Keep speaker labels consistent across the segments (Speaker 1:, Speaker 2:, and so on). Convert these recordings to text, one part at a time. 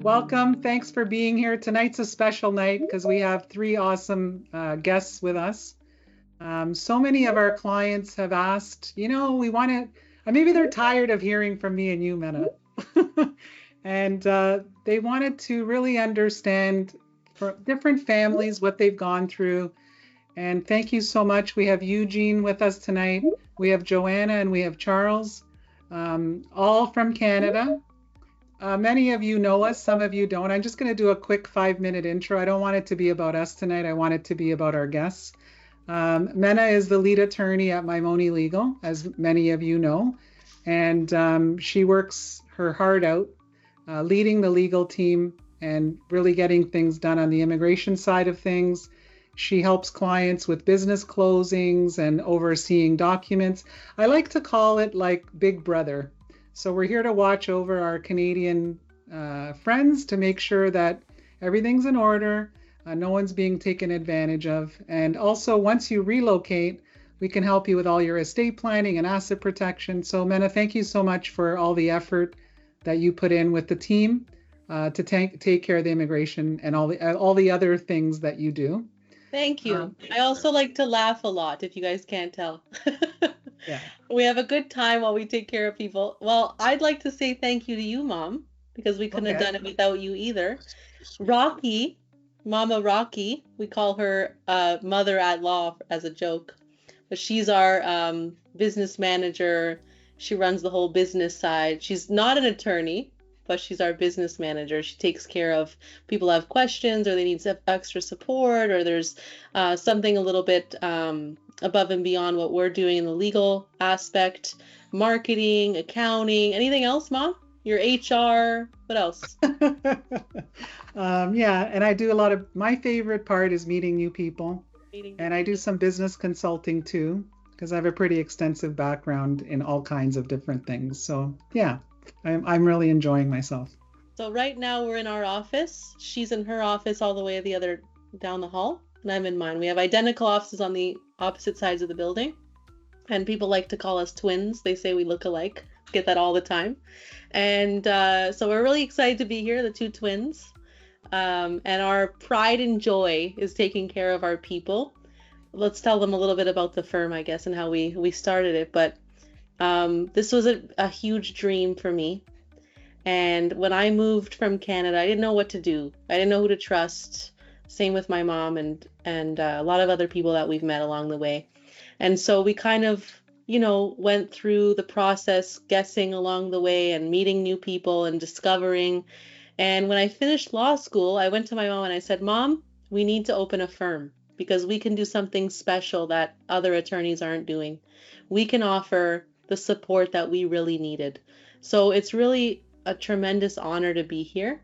Speaker 1: Welcome. Thanks for being here. Tonight's a special night because we have three awesome guests with us. So many of our clients have asked, we want to, maybe they're tired of hearing from me and you, Mena. And they wanted to really understand for different families what they've gone through. And thank you so much. We have Eugene with us tonight. We have Joanna and we have Charles, all from Canada. Many of you know us, some of you don't. I'm just going to do a quick 5-minute intro. I don't want it to be about us tonight. I want it to be about our guests. Mena is the lead attorney at Maimone Legal, as many of you know, and she works her heart out, leading the legal team and really getting things done on the immigration side of things. She helps clients with business closings and overseeing documents. I like to call it like Big Brother. So we're here to watch over our Canadian friends to make sure that everything's in order, no one's being taken advantage of. And also, once you relocate, we can help you with all your estate planning and asset protection. So Mena, thank you so much for all the effort that you put in with the team to take care of the immigration and all the other things that you do.
Speaker 2: Thank you. I also like to laugh a lot, if you guys can't tell.
Speaker 1: Yeah.
Speaker 2: We have a good time while we take care of people. Well, I'd like to say thank you to you, Mom, because we couldn't have done it without you either. Rocki, Mama Rocki, we call her mother-at-law as a joke, but she's our business manager. She runs the whole business side. She's not an attorney, but she's our business manager. She takes care of people who have questions or they need extra support or there's something a little bit above and beyond what we're doing in the legal aspect, marketing, accounting, anything else, Mom? Your HR, what else?
Speaker 1: Yeah, and I do my favorite part is meeting new people. And I do some business consulting too, because I have a pretty extensive background in all kinds of different things. So yeah, I'm really enjoying myself.
Speaker 2: So right now we're in our office. She's in her office all the way down the hall, and I'm in mine. We have identical offices on the opposite sides of the building, and people like to call us twins. They say we look alike. Get that all the time. And so we're really excited to be here, the two twins. And our pride and joy is taking care of our people. Let's tell them a little bit about the firm, I guess, and how we started it. But this was a huge dream for me. And when I moved from Canada, I didn't know what to do. I didn't know who to trust. Same with my mom and a lot of other people that we've met along the way. And so we kind of, went through the process, guessing along the way and meeting new people and discovering. And when I finished law school, I went to my mom and I said, Mom, we need to open a firm because we can do something special that other attorneys aren't doing. We can offer the support that we really needed. So it's really a tremendous honor to be here.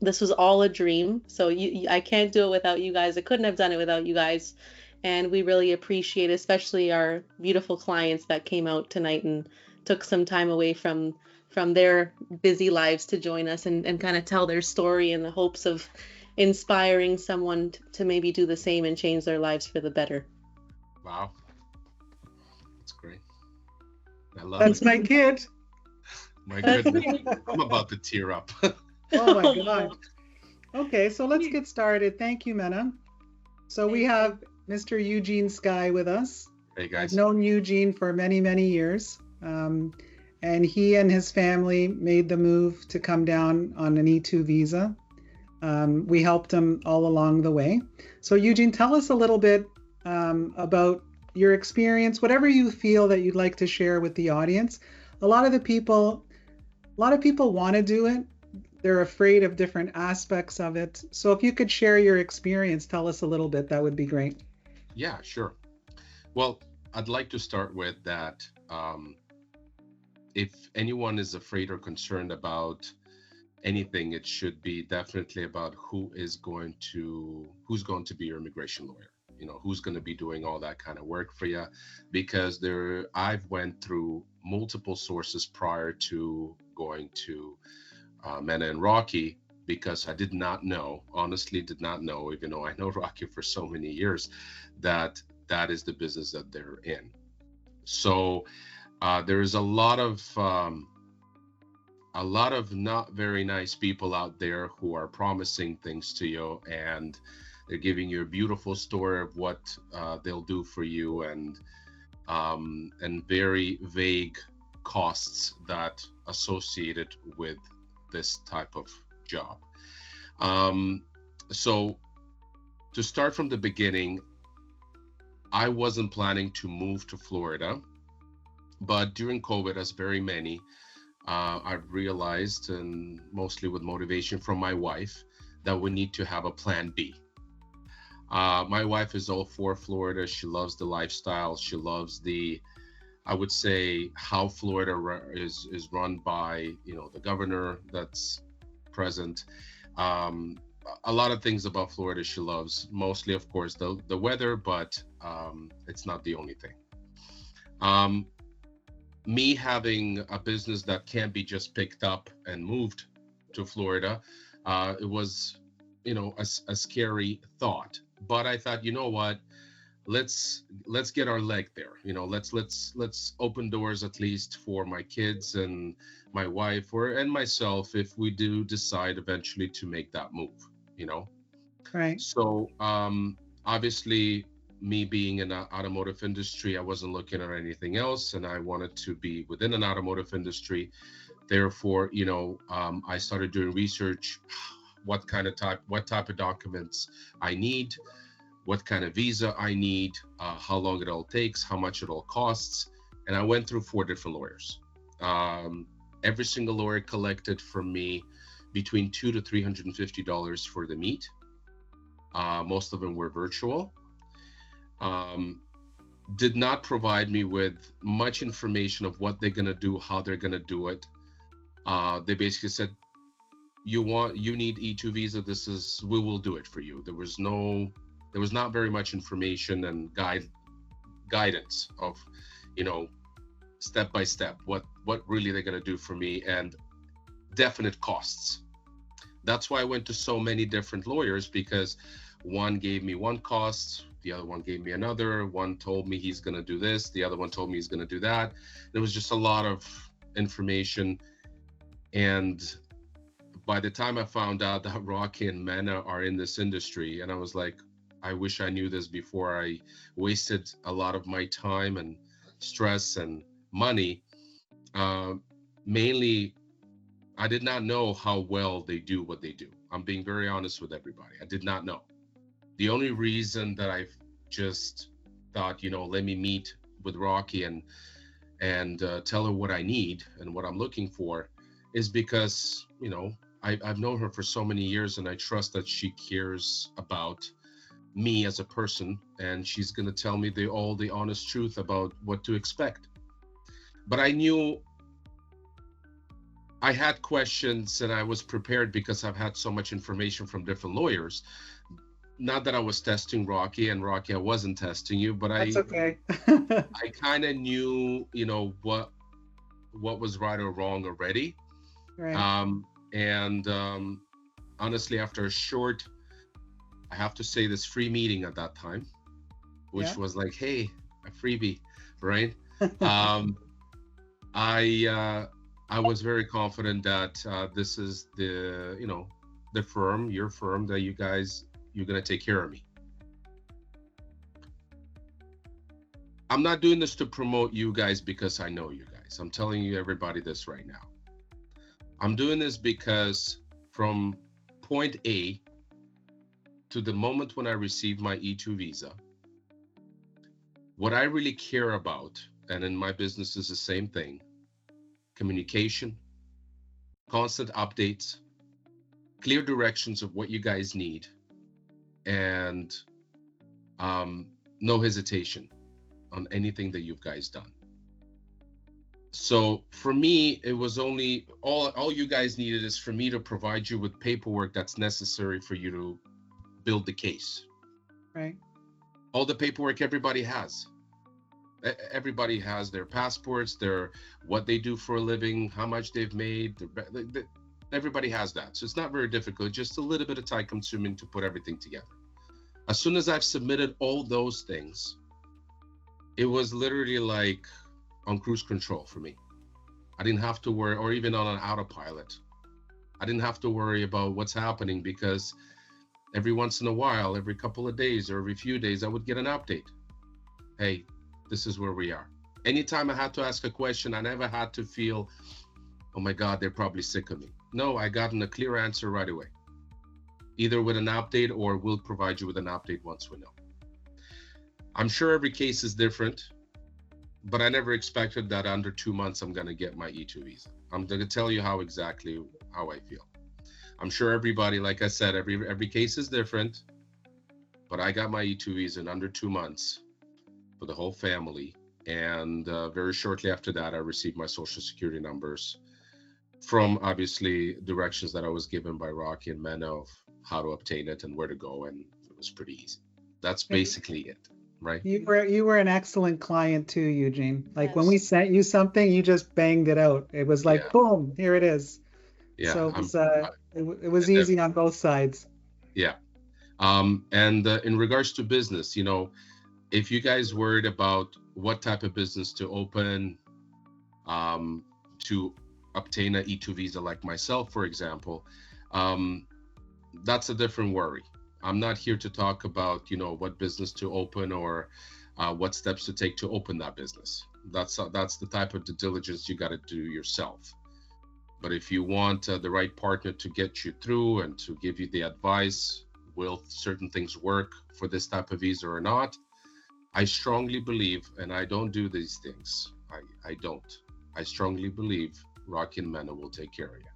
Speaker 2: This was all a dream. So I can't do it without you guys. I couldn't have done it without you guys. And we really appreciate, especially our beautiful clients that came out tonight and took some time away from their busy lives to join us and kind of tell their story in the hopes of inspiring someone to maybe do the same and change their lives for the better.
Speaker 3: Wow. That's great. I love
Speaker 1: That's
Speaker 3: it.
Speaker 1: my kid.
Speaker 3: My goodness. I'm about to tear up.
Speaker 1: Oh my God. Okay, so let's get started. Thank you, Mena. So we have Mr. Eugene Sky with us.
Speaker 3: Hey guys.
Speaker 1: I've known Eugene for many, many years. And he and his family made the move to come down on an E-2 visa. We helped him all along the way. So Eugene, tell us a little bit about your experience, whatever you feel that you'd like to share with the audience. A lot of people want to do it. They're afraid of different aspects of it. So if you could share your experience, tell us a little bit, that would be great.
Speaker 3: Yeah, sure. Well, I'd like to start with that. If anyone is afraid or concerned about anything, it should be definitely about who's going to be your immigration lawyer. Who's going to be doing all that kind of work for you, because I've went through multiple sources prior to going to Mena and Rocki, because I honestly did not know, even though I know Rocki for so many years, that is the business that they're in. So there's a lot of a lot of not very nice people out there who are promising things to you, and they're giving you a beautiful story of what they'll do for you, and very vague costs that associated with this type of job. So to start from the beginning, I wasn't planning to move to Florida, but during COVID, as very many, I've realized, and mostly with motivation from my wife, that we need to have a plan B. My wife is all for Florida. She loves the lifestyle. She loves I would say, how Florida is run by, the governor that's present. A lot of things about Florida she loves. Mostly, of course, the weather, but it's not the only thing. Me having a business that can't be just picked up and moved to Florida, it was, a scary thought. But I thought, you know what? Let's get our leg there. Let's open doors, at least for my kids and my wife and myself, if we do decide eventually to make that move.
Speaker 1: Right.
Speaker 3: So obviously, me being in the automotive industry, I wasn't looking at anything else, and I wanted to be within an automotive industry. Therefore, I started doing research, what type of documents I need, what kind of visa I need, how long it all takes, how much it all costs. And I went through 4 different lawyers. Every single lawyer collected from me between $200 to $350 for the meet. Most of them were virtual. Did not provide me with much information of what they're going to do, how they're going to do it. They basically said, you need E-2 visa, we will do it for you. There was not very much information and guidance of, step by step, what really they're going to do for me, and definite costs. That's why I went to so many different lawyers, because one gave me one cost, the other one gave me another. One told me he's going to do this, the other one told me he's going to do that. There was just a lot of information. And by the time I found out that Rocki and Mena are in this industry, and I was like, I wish I knew this before I wasted a lot of my time and stress and money. Mainly, I did not know how well they do what they do. I'm being very honest with everybody. I did not know. The only reason that I just thought, let me meet with Rocki and tell her what I need and what I'm looking for, is because, I've known her for so many years, and I trust that she cares about me as a person, and she's going to tell me all the honest truth about what to expect. But I knew I had questions, and I was prepared because I've had so much information from different lawyers. Not that I was testing Rocki, and Rocki, I wasn't testing you, but
Speaker 1: That's okay.
Speaker 3: I kind of knew, what was right or wrong already.
Speaker 1: Right.
Speaker 3: Honestly, after a short, I have to say, this free meeting at that time, which was like, hey, a freebie, right? I was very confident that this is the firm, your firm, that you're going to take care of me. I'm not doing this to promote you guys because I know you guys. I'm telling you, everybody, this right now. I'm doing this because from point A to the moment when I received my E-2 visa, what I really care about, and in my business is the same thing, communication, constant updates, clear directions of what you guys need, and no hesitation on anything that you guys done. So for me, it was only all you guys needed is for me to provide you with paperwork that's necessary for you to build the case.
Speaker 1: Right.
Speaker 3: All the paperwork everybody has. Everybody has their passports, their what they do for a living, how much they've made. Everybody has that. So it's not very difficult, just a little bit of time consuming to put everything together. As soon as I've submitted all those things, it was literally like on cruise control for me. I didn't have to worry, or even on an autopilot. I didn't have to worry about what's happening because every once in a while, every couple of days or every few days, I would get an update. Hey, this is where we are. Anytime I had to ask a question, I never had to feel, oh my God, they're probably sick of me. No, I got a clear answer right away, either with an update or we'll provide you with an update once we know. I'm sure every case is different, but I never expected that under 2 months I'm going to get my E-2 visa. I'm going to tell you how I feel. I'm sure everybody, like I said, every case is different, but I got my E-2 visa in under 2 months for the whole family. And very shortly after that, I received my social security numbers from obviously directions that I was given by Rocki and Mena of how to obtain it and where to go. And it was pretty easy. That's basically it. Right.
Speaker 1: You were an excellent client too, Eugene. Like when
Speaker 2: Yes.
Speaker 1: we sent you something, you just banged it out. It was like, boom, here it is.
Speaker 3: Yeah.
Speaker 1: So it was easy on both sides.
Speaker 3: Yeah. And in regards to business, if you guys worried about what type of business to open, to obtain an E-2 visa like myself, for example, that's a different worry. I'm not here to talk about, what business to open or what steps to take to open that business. That's the type of due diligence you got to do yourself. But if you want the right partner to get you through and to give you the advice, will certain things work for this type of visa or not? I strongly believe, and I don't do these things. I don't. I strongly believe Rocki and Mena will take care of you.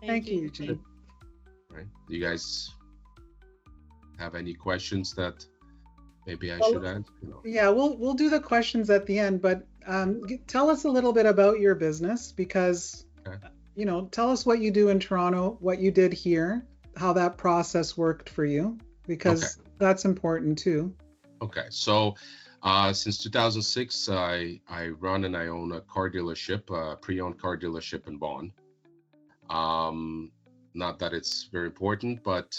Speaker 1: Thank you, Eugene.
Speaker 3: Right? Do you guys have any questions that maybe I should answer?
Speaker 1: Yeah, we'll do the questions at the end, but tell us a little bit about your business because, tell us what you do in Toronto, what you did here, how that process worked for you, because that's important too. Okay,
Speaker 3: so since 2006, I run and I own a car dealership, a pre-owned car dealership in Vaughan. Not that it's very important, but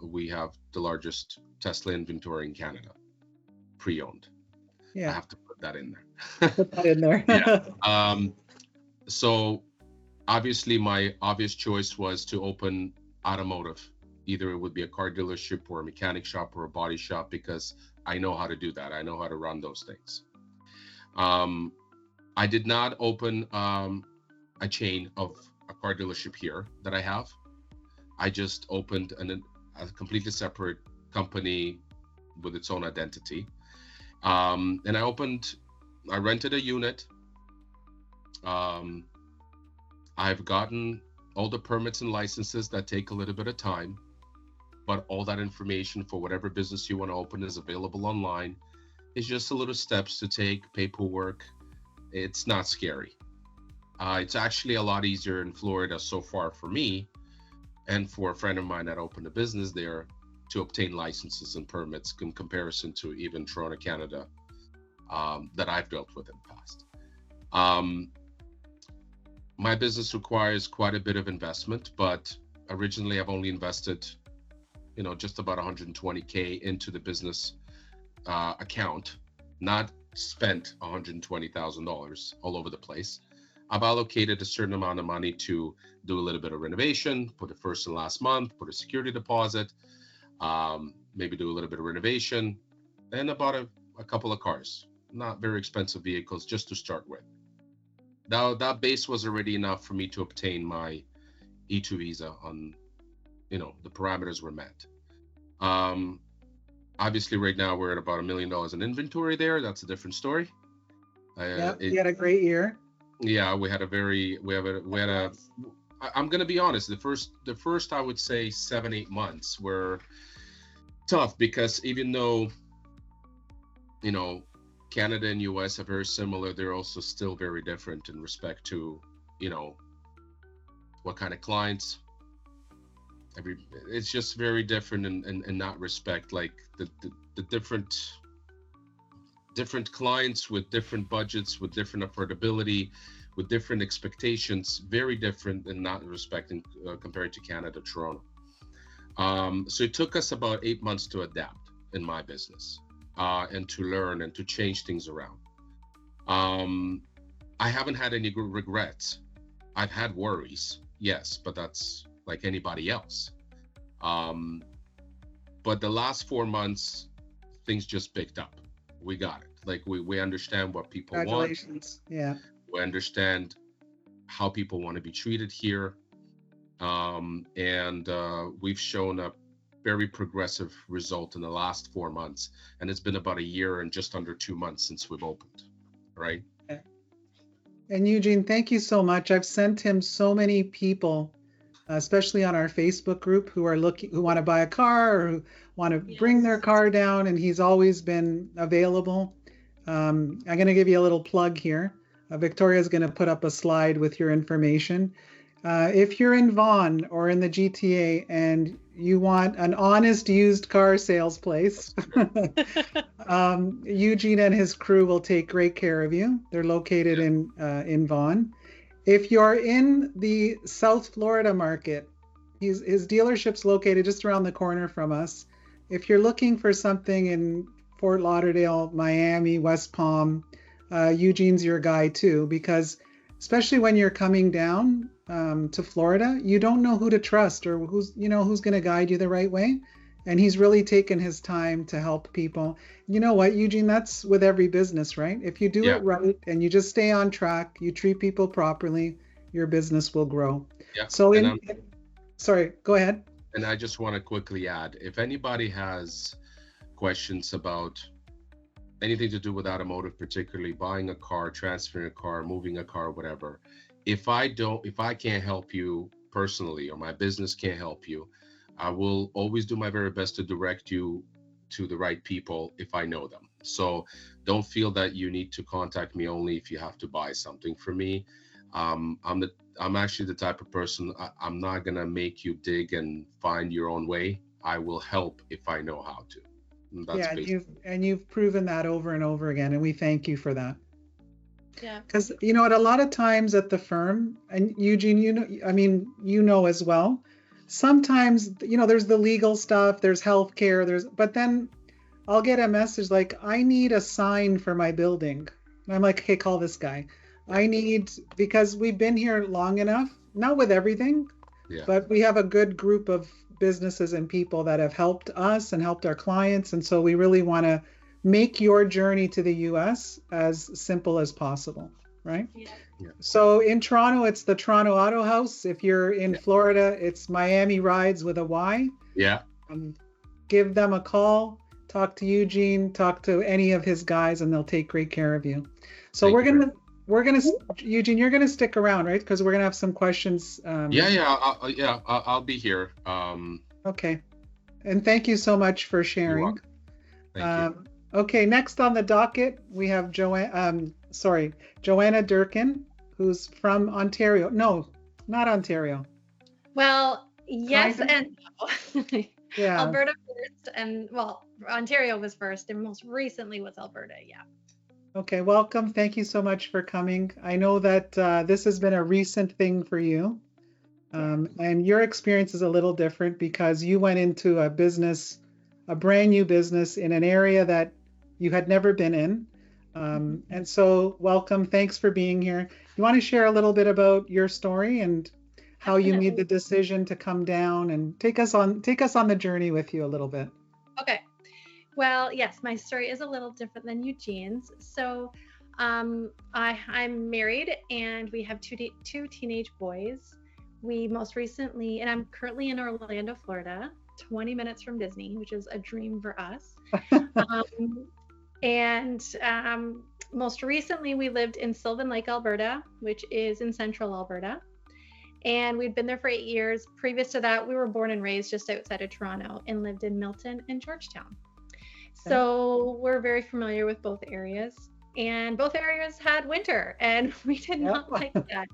Speaker 3: we have the largest Tesla inventory in Canada, pre-owned. Yeah, I have to put that in there.
Speaker 1: Put that in there.
Speaker 3: Yeah. So obviously, my obvious choice was to open Automotive. Either it would be a car dealership or a mechanic shop or a body shop because I know how to do that. I know how to run those things. I did not open a chain of a car dealership here that I have. I just opened a completely separate company with its own identity. And I rented a unit. I've gotten all the permits and licenses that take a little bit of time, but all that information for whatever business you want to open is available online. It's just a little steps to take, paperwork. It's not scary. It's actually a lot easier in Florida so far for me and for a friend of mine that opened a business there to obtain licenses and permits in comparison to even Toronto, Canada, that I've dealt with in the past. My business requires quite a bit of investment, but originally I've only invested, just about $120K into the business account, not spent $120,000 all over the place. I've allocated a certain amount of money to do a little bit of renovation, put a first and last month, put a security deposit, maybe do a little bit of renovation, and about a couple of cars, not very expensive vehicles, just to start with. Now that base was already enough for me to obtain my E-2 visa on, the parameters were met. Obviously right now we're at about $1 million in inventory there. That's a different story.
Speaker 1: You had a great year.
Speaker 3: Yeah, we had a, I'm going to be honest, the first, I would say 7-8 months were tough because even though, Canada and US are very similar, they're also still very different in respect to, what kind of clients. It's just very different in that respect, like the different clients with different budgets, with different affordability, with different expectations, very different in that respect compared to Canada, Toronto. So it took us about 8 months to adapt in my business and to learn and to change things around. I haven't had any regrets. I've had worries, yes, but that's like anybody else. Um, but the last 4 months, things just picked up. We got it. Like we understand what people want.
Speaker 1: Congratulations. Yeah.
Speaker 3: We understand how people want to be treated here. And we've shown a very progressive result in the last 4 months. And it's been about a year and just under 2 months since we've opened, right?
Speaker 1: And Eugene, thank you so much. I've sent him so many people, especially on our Facebook group, who want to buy a car or who want to bring their car down, and he's always been available. I'm going to give you a little plug here. Victoria's going to put up a slide with your information. If you're in Vaughan or in the GTA and you want an honest used car sales place, Eugene and his crew will take great care of you. They're located in Vaughan. If you're in the South Florida market, his dealership's located just around the corner from us. If you're looking for something in Fort Lauderdale, Miami, West Palm, Eugene's your guy too, because especially when you're coming down to Florida, you don't know who to trust or who's going to guide you the right way. And he's really taken his time to help people. You know what, Eugene, that's with every business, right? If you do it right and you just stay on track, you treat people properly, your business will grow.
Speaker 3: Yeah.
Speaker 1: So sorry, go ahead.
Speaker 3: And I just want to quickly add, if anybody has questions about anything to do with automotive, particularly buying a car, transferring a car, moving a car, whatever, if I can't help you personally or my business can't help you, I will always do my very best to direct you to the right people if I know them. So don't feel that you need to contact me only if you have to buy something from me. I'm actually the type of person, I'm not gonna make you dig and find your own way. I will help if I know how to.
Speaker 1: You've proven that over and over again, and we thank you for that.
Speaker 2: Yeah.
Speaker 1: Because a lot of times at the firm, and Eugene, you know as well, sometimes there's the legal stuff, there's healthcare, but then I'll get a message like, I need a sign for my building. And I'm like, okay, call this guy. Because we've been here long enough, not with everything, but we have a good group of businesses and people that have helped us and helped our clients. And so we really want to make your journey to the US as simple as possible, right? Yeah. So in Toronto, it's the Toronto Auto House. If you're in Florida, it's Miami Rides with a Y.
Speaker 3: Yeah.
Speaker 1: Give them a call, talk to Eugene, talk to any of his guys, and they'll take great care of you. So Eugene, you're gonna stick around, right? Because we're gonna have some questions.
Speaker 3: I'll be here.
Speaker 1: Okay, and thank you so much for sharing.
Speaker 3: Thank you.
Speaker 1: Okay, next on the docket we have Joanna Durkin, who's from Ontario. No, not Ontario.
Speaker 4: Well, yes and no.
Speaker 1: Yeah.
Speaker 4: Alberta first, and Ontario was first, and most recently was Alberta. Yeah.
Speaker 1: Okay, welcome. Thank you so much for coming. I know that this has been a recent thing for you, and your experience is a little different because you went into a brand new business in an area that you had never been in. And so welcome. Thanks for being here. You want to share a little bit about your story and how you made the decision to come down and take us on the journey with you a little bit.
Speaker 4: Okay. Well, yes, my story is a little different than Eugene's. So I'm married and we have two teenage boys. We most recently, and I'm currently in Orlando, Florida, 20 minutes from Disney, which is a dream for us. Most recently we lived in Sylvan Lake, Alberta, which is in central Alberta. And we'd been there for 8 years. Previous to that, we were born and raised just outside of Toronto and lived in Milton and Georgetown. So we're very familiar with both areas, and both areas had winter, and we did not like that.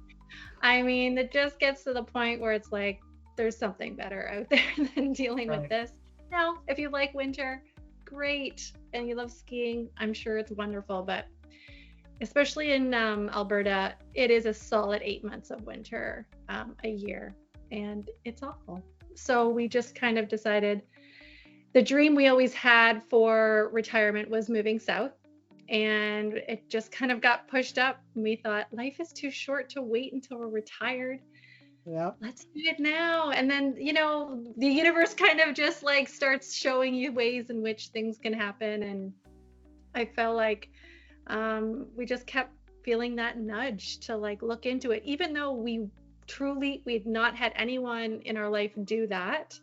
Speaker 4: I mean, it just gets to the point where it's like, there's something better out there than dealing with this. Now, if you like winter, great, and you love skiing, I'm sure it's wonderful, but especially in Alberta, it is a solid 8 months of winter a year, and it's awful. So we just kind of decided the dream we always had for retirement was moving south, and it just kind of got pushed up. And we thought life is too short to wait until we're retired.
Speaker 1: Yeah.
Speaker 4: Let's do it now. And then, the universe kind of just like starts showing you ways in which things can happen. And I felt like we just kept feeling that nudge to like look into it, even though we'd not had anyone in our life do that.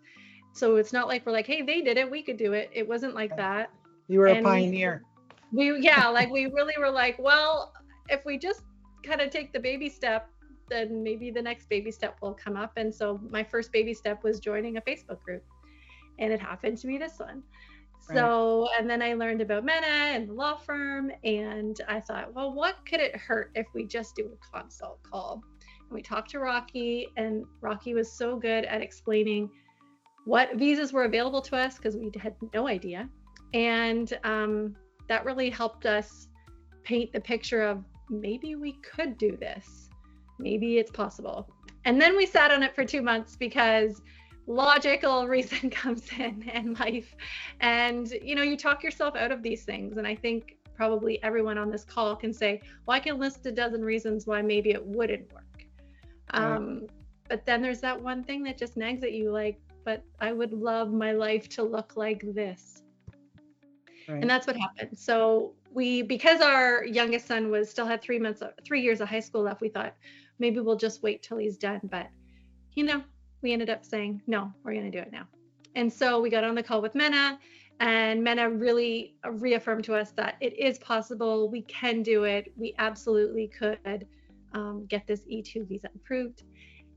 Speaker 4: So it's not like we're like, hey, they did it, we could do it. It wasn't like that.
Speaker 1: You were a
Speaker 4: And
Speaker 1: pioneer.
Speaker 4: we really were like, well, if we just kind of take the baby step, then maybe the next baby step will come up. And so my first baby step was joining a Facebook group, and it happened to be this one. So, and then I learned about Mena and the law firm, and I thought, well, what could it hurt if we just do a consult call? And we talked to Rocki, and Rocki was so good at explaining what visas were available to us, because we had no idea. And that really helped us paint the picture of maybe we could do this. Maybe it's possible. And then we sat on it for 2 months because logical reason comes in life. And, you talk yourself out of these things. And I think probably everyone on this call can say, well, I can list a dozen reasons why maybe it wouldn't work. But then there's that one thing that just nags at you, like, but I would love my life to look like this. Right. And that's what happened. So because our youngest son still had 3 years of high school left, we thought maybe we'll just wait till he's done. But, we ended up saying, no, we're going to do it now. And so we got on the call with Mena, and Mena really reaffirmed to us that it is possible. We can do it. We absolutely could get this E-2 visa approved.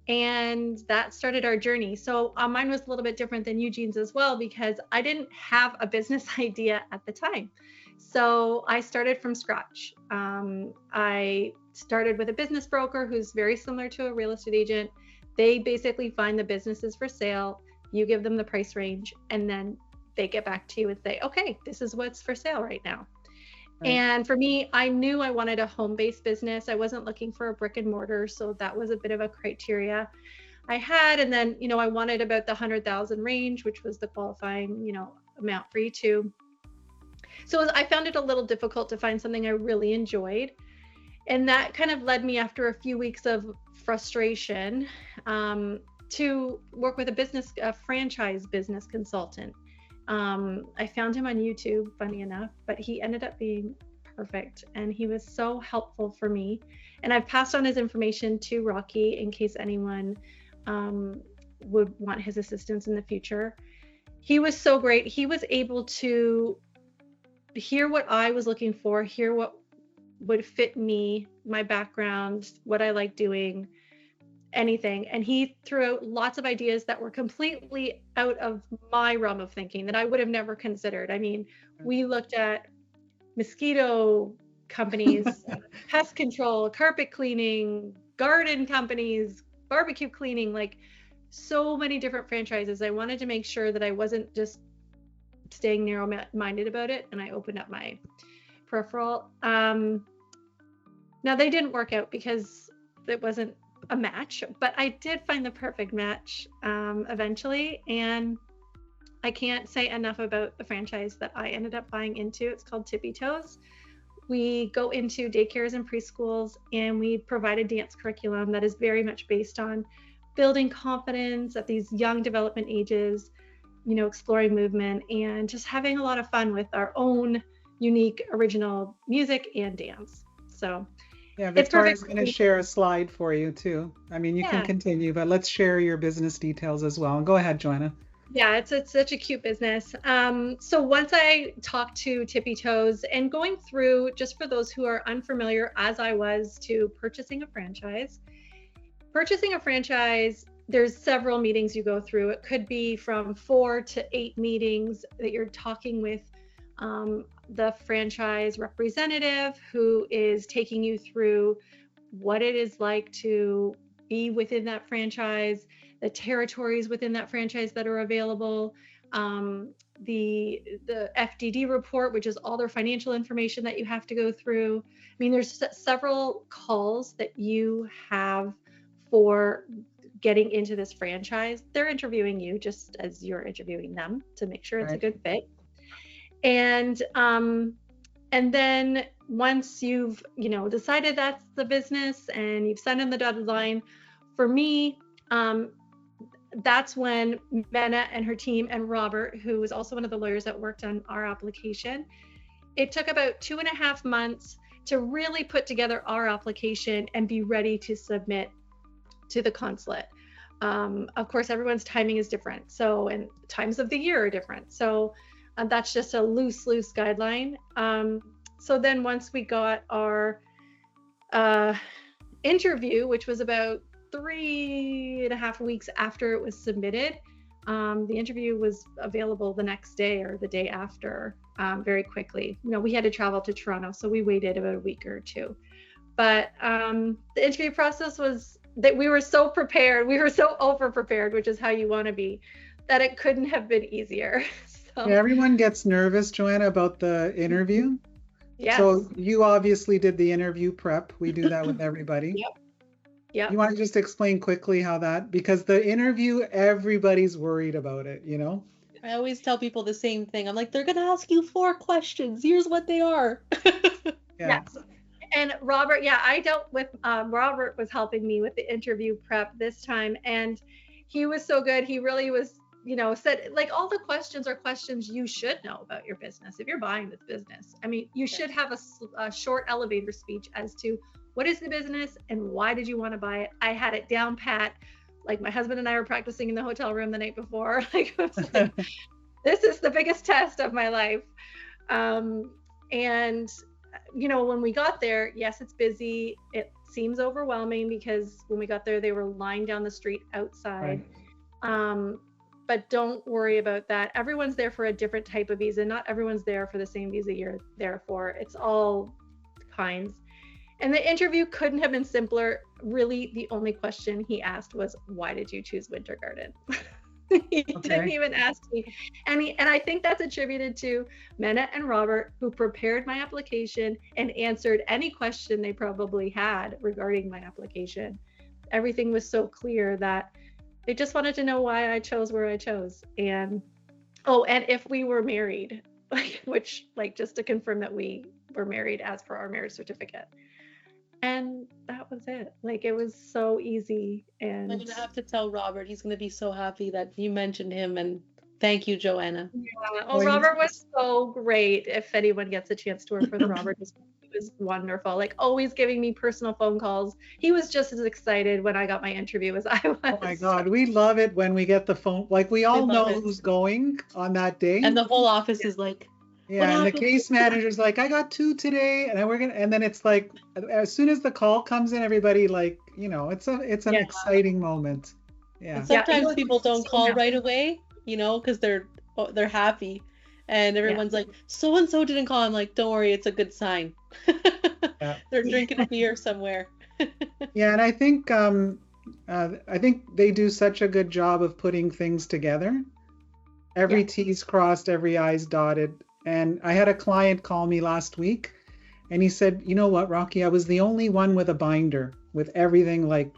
Speaker 4: And that started our journey. So mine was a little bit different than Eugene's as well, because I didn't have a business idea at the time. So I started from scratch. I started with a business broker who's very similar to a real estate agent. They basically find the businesses for sale. You give them the price range, and then they get back to you and say, okay, this is what's for sale right now. Right. And for me, I knew I wanted a home-based business. I wasn't looking for a brick and mortar. So that was a bit of a criteria I had. And then, I wanted about the 100,000 range, which was the qualifying, amount for E-2. So I found it a little difficult to find something I really enjoyed. And that kind of led me, after a few weeks of frustration, to work with a franchise business consultant. I found him on YouTube, funny enough, but he ended up being perfect, and he was so helpful for me. And I've passed on his information to Rocki in case anyone would want his assistance in the future. He was so great. He was able to hear what I was looking for, hear what would fit me, my background, what I like doing, anything. And he threw out lots of ideas that were completely out of my realm of thinking that I would have never considered. I mean, we looked at mosquito companies, pest control, carpet cleaning, garden companies, barbecue cleaning, like so many different franchises. I wanted to make sure that I wasn't just staying narrow-minded about it, and I opened up my peripheral. Now they didn't work out because it wasn't a match, but I did find the perfect match eventually, and I can't say enough about the franchise that I ended up buying into. It's called Tippy Toes. We go into daycares and preschools, and we provide a dance curriculum that is very much based on building confidence at these young development ages, exploring movement, and just having a lot of fun with our own unique original music and dance. So
Speaker 1: yeah, Victoria's going to share a slide for you too. I mean, you can continue, but let's share your business details as well. Go ahead, Joanna.
Speaker 4: Yeah, it's such a cute business. So once I talked to Tippy Toes, and going through, just for those who are unfamiliar, as I was, to purchasing a franchise. Purchasing a franchise, there's several meetings you go through. It could be from 4 to 8 meetings that you're talking with the franchise representative, who is taking you through what it is like to be within that franchise, the territories within that franchise that are available, the FDD report, which is all their financial information that you have to go through. I mean, there's several calls that you have for getting into this franchise. They're interviewing you just as you're interviewing them to make sure it's a good fit. And And then once you've, decided that's the business and you've sent in the dotted line, for me, that's when Mena and her team and Robert, who was also one of the lawyers that worked on our application, it took about 2.5 months to really put together our application and be ready to submit to the consulate. Of course, everyone's timing is different. And times of the year are different. So that's just a loose guideline. So then once we got our interview, which was about 3.5 weeks after it was submitted, the interview was available the next day or the day after, very quickly. We had to travel to Toronto, so we waited about a week or two. But the interview process was that we were so prepared, we were so over prepared, which is how you want to be, that it couldn't have been easier. So
Speaker 1: Yeah, everyone gets nervous, Joanna, about the interview.
Speaker 4: yes.
Speaker 1: So you obviously did the interview prep. We do that with everybody.
Speaker 4: Yep.
Speaker 1: You want to just explain quickly how that, because the interview, everybody's worried about it,
Speaker 2: I always tell people the same thing. I'm like, they're gonna ask you 4 questions. Here's what they are.
Speaker 1: Yeah.
Speaker 4: Yes. And Robert, I dealt with, Robert was helping me with the interview prep this time, and he was so good. He really was, said, like, all the questions are questions you should know about your business. If you're buying this business, I mean, you should have a short elevator speech as to what is the business and why did you want to buy it. I had it down pat. Like, my husband and I were practicing in the hotel room the night before. Like, it was like, this is the biggest test of my life. And when we got there, yes, it's busy. It seems overwhelming because when we got there, they were lined down the street outside. Right. But don't worry about that. Everyone's there for a different type of visa. Not everyone's there for the same visa you're there for. It's all kinds. And the interview couldn't have been simpler. Really, the only question he asked was, why did you choose Winter Garden? He didn't even ask me. And I think that's attributed to Mena and Robert, who prepared my application and answered any question they probably had regarding my application. Everything was so clear that they just wanted to know why I chose where I chose. And if we were married, which, just to confirm that we were married as per our marriage certificate. And that was it. It was so easy. And
Speaker 2: I'm gonna have to tell Robert. He's gonna be so happy that you mentioned him. And thank you, Joanna.
Speaker 4: Yeah. Robert was so great. If anyone gets a chance to work with Robert, he was wonderful. Always giving me personal phone calls. He was just as excited when I got my interview as I was.
Speaker 1: Oh my God, we love it when we get the phone. We all know who's going on that day.
Speaker 2: And the whole office is like,
Speaker 1: yeah, and the case manager's like, I got 2 today, and then it's like, as soon as the call comes in, everybody it's an exciting moment. Yeah.
Speaker 2: And sometimes people don't call right away, because they're happy, and everyone's like, so and so didn't call. I'm like, don't worry, it's a good sign. They're drinking a beer somewhere.
Speaker 1: Yeah, and I think they do such a good job of putting things together. Every T's crossed, every I's dotted. And I had a client call me last week, and he said, you know what, Rocki, I was the only one with a binder with everything
Speaker 4: I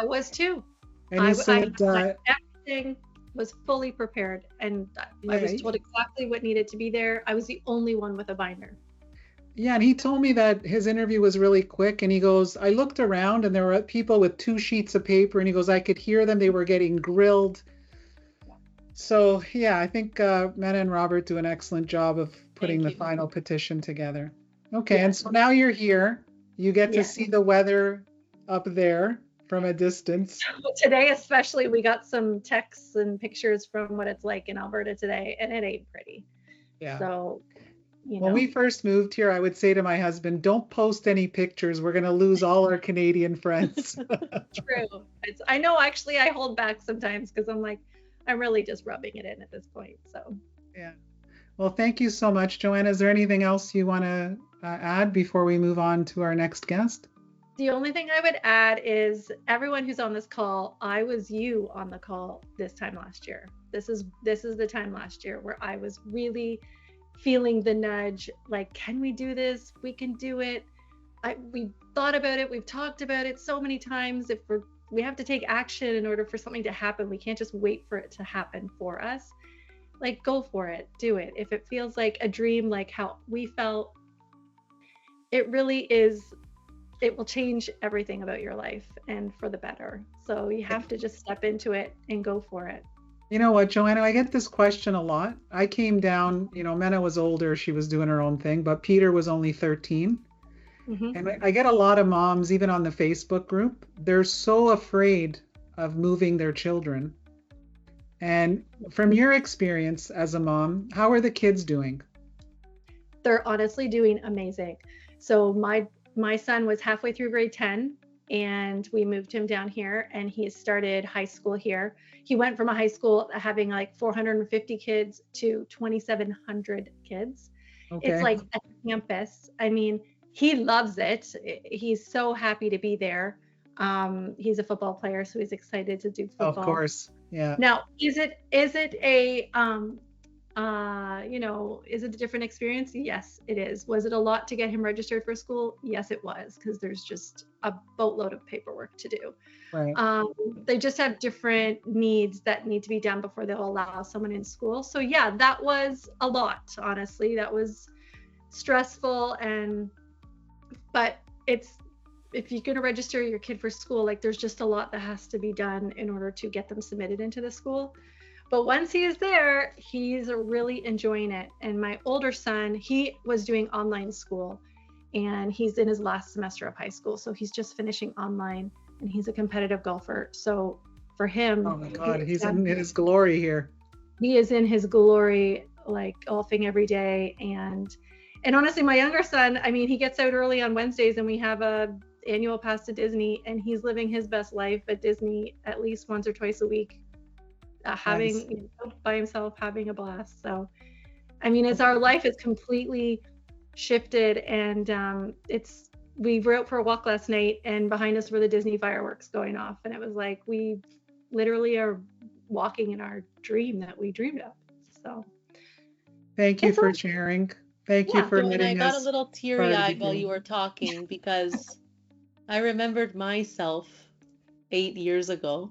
Speaker 4: was too.
Speaker 1: And he said
Speaker 4: everything was fully prepared, and I was told exactly what needed to be there. I was the only one with a binder.
Speaker 1: Yeah, and he told me that his interview was really quick, and he goes, I looked around and there were people with 2 sheets of paper, and he goes, I could hear them. They were getting grilled. So, yeah, I think Mena and Robert do an excellent job of putting the final petition together. Okay, and so now you're here. You get to see the weather up there from a distance.
Speaker 4: Today especially, we got some texts and pictures from what it's like in Alberta today, and it ain't pretty. Yeah. So,
Speaker 1: When we first moved here, I would say to my husband, don't post any pictures. We're going to lose all our Canadian friends.
Speaker 4: True. I know, actually, I hold back sometimes because I'm like, I'm really just rubbing it in at this point. So,
Speaker 1: yeah. Well, thank you so much, Joanna. Is there anything else you want to add before we move on to our next guest?
Speaker 4: The only thing I would add is everyone who's on this call, I was you on the call this time last year. This is the time last year where I was really feeling the nudge, like, can we do this? We can do it. We thought about it. We've talked about it so many times. If we have to take action in order for something to happen. We can't just wait for it to happen for us. Go for it, do it. If it feels like a dream, like how we felt, it really is, it will change everything about your life and for the better. So you have to just step into it and go for it.
Speaker 1: You know what, Joanna, I get this question a lot. I came down, Mena was older, she was doing her own thing, but Peter was only 13.
Speaker 4: Mm-hmm.
Speaker 1: And I get a lot of moms, even on the Facebook group, they're so afraid of moving their children. And from your experience as a mom, how are the kids doing?
Speaker 4: They're honestly doing amazing. So my son was halfway through grade 10 and we moved him down here and he started high school here. He went from a high school having like 450 kids to 2,700 kids.
Speaker 1: Okay.
Speaker 4: It's like a campus. I mean, he loves it. He's so happy to be there. He's a football player, so he's excited to do football.
Speaker 1: Of course. Yeah.
Speaker 4: Now, is it a is it a different experience? Yes, it is. Was it a lot to get him registered for school? Yes, it was, because there's just a boatload of paperwork to do.
Speaker 1: Right.
Speaker 4: They just have different needs that need to be done before they'll allow someone in school. So yeah, that was a lot, honestly. That was stressful, but if you're going to register your kid for school, like there's just a lot that has to be done in order to get them submitted into the school. But once he is there, he's really enjoying it. And my older son, he was doing online school and he's in his last semester of high school. So he's just finishing online and he's a competitive golfer. So for him,
Speaker 1: oh my God, he's in his glory here.
Speaker 4: He is in his glory, like golfing every day. And honestly, my younger son, I mean, he gets out early on Wednesdays and we have a annual pass to Disney and he's living his best life at Disney at least once or twice a week, having by himself, having a blast. So, I mean, our life is completely shifted and we were out for a walk last night and behind us were the Disney fireworks going off. And it was like, we literally are walking in our dream that we dreamed of. So.
Speaker 1: Thank you for sharing. Thank you for letting us.
Speaker 2: I got a little teary-eyed while you were talking because I remembered myself 8 years ago,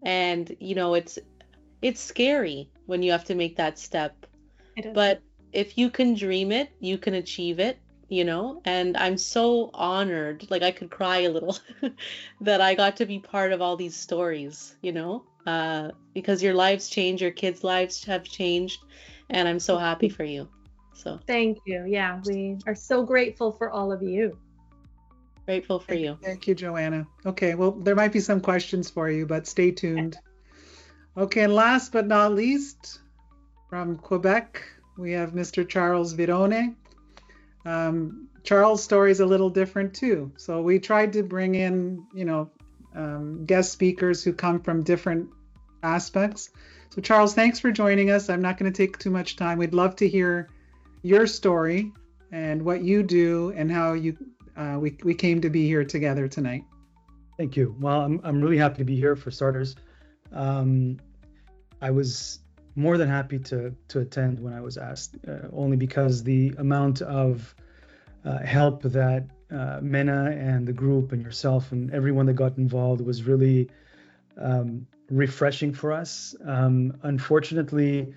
Speaker 2: and it's scary when you have to make that step.
Speaker 4: It is.
Speaker 2: But if you can dream it, you can achieve it, and I'm so honored, like I could cry a little that I got to be part of all these stories, because your lives change, your kids' lives have changed, and I'm so happy for you. So
Speaker 4: thank you. Yeah, we are so grateful for all of you.
Speaker 2: Grateful for you.
Speaker 1: Thank you, Joanna. Okay, well, there might be some questions for you, but stay tuned. Okay, and last but not least, from Quebec, we have Mr. Charles Virone. Charles' story is a little different too. So we tried to bring in, guest speakers who come from different aspects. So Charles, thanks for joining us. I'm not going to take too much time. We'd love to hear your story and what you do and how we came to be here together tonight.
Speaker 5: Thank you. Well, I'm really happy to be here for starters. I was more than happy to attend when I was asked, only because the amount of help that Mena and the group and yourself and everyone that got involved was really refreshing for us. Unfortunately,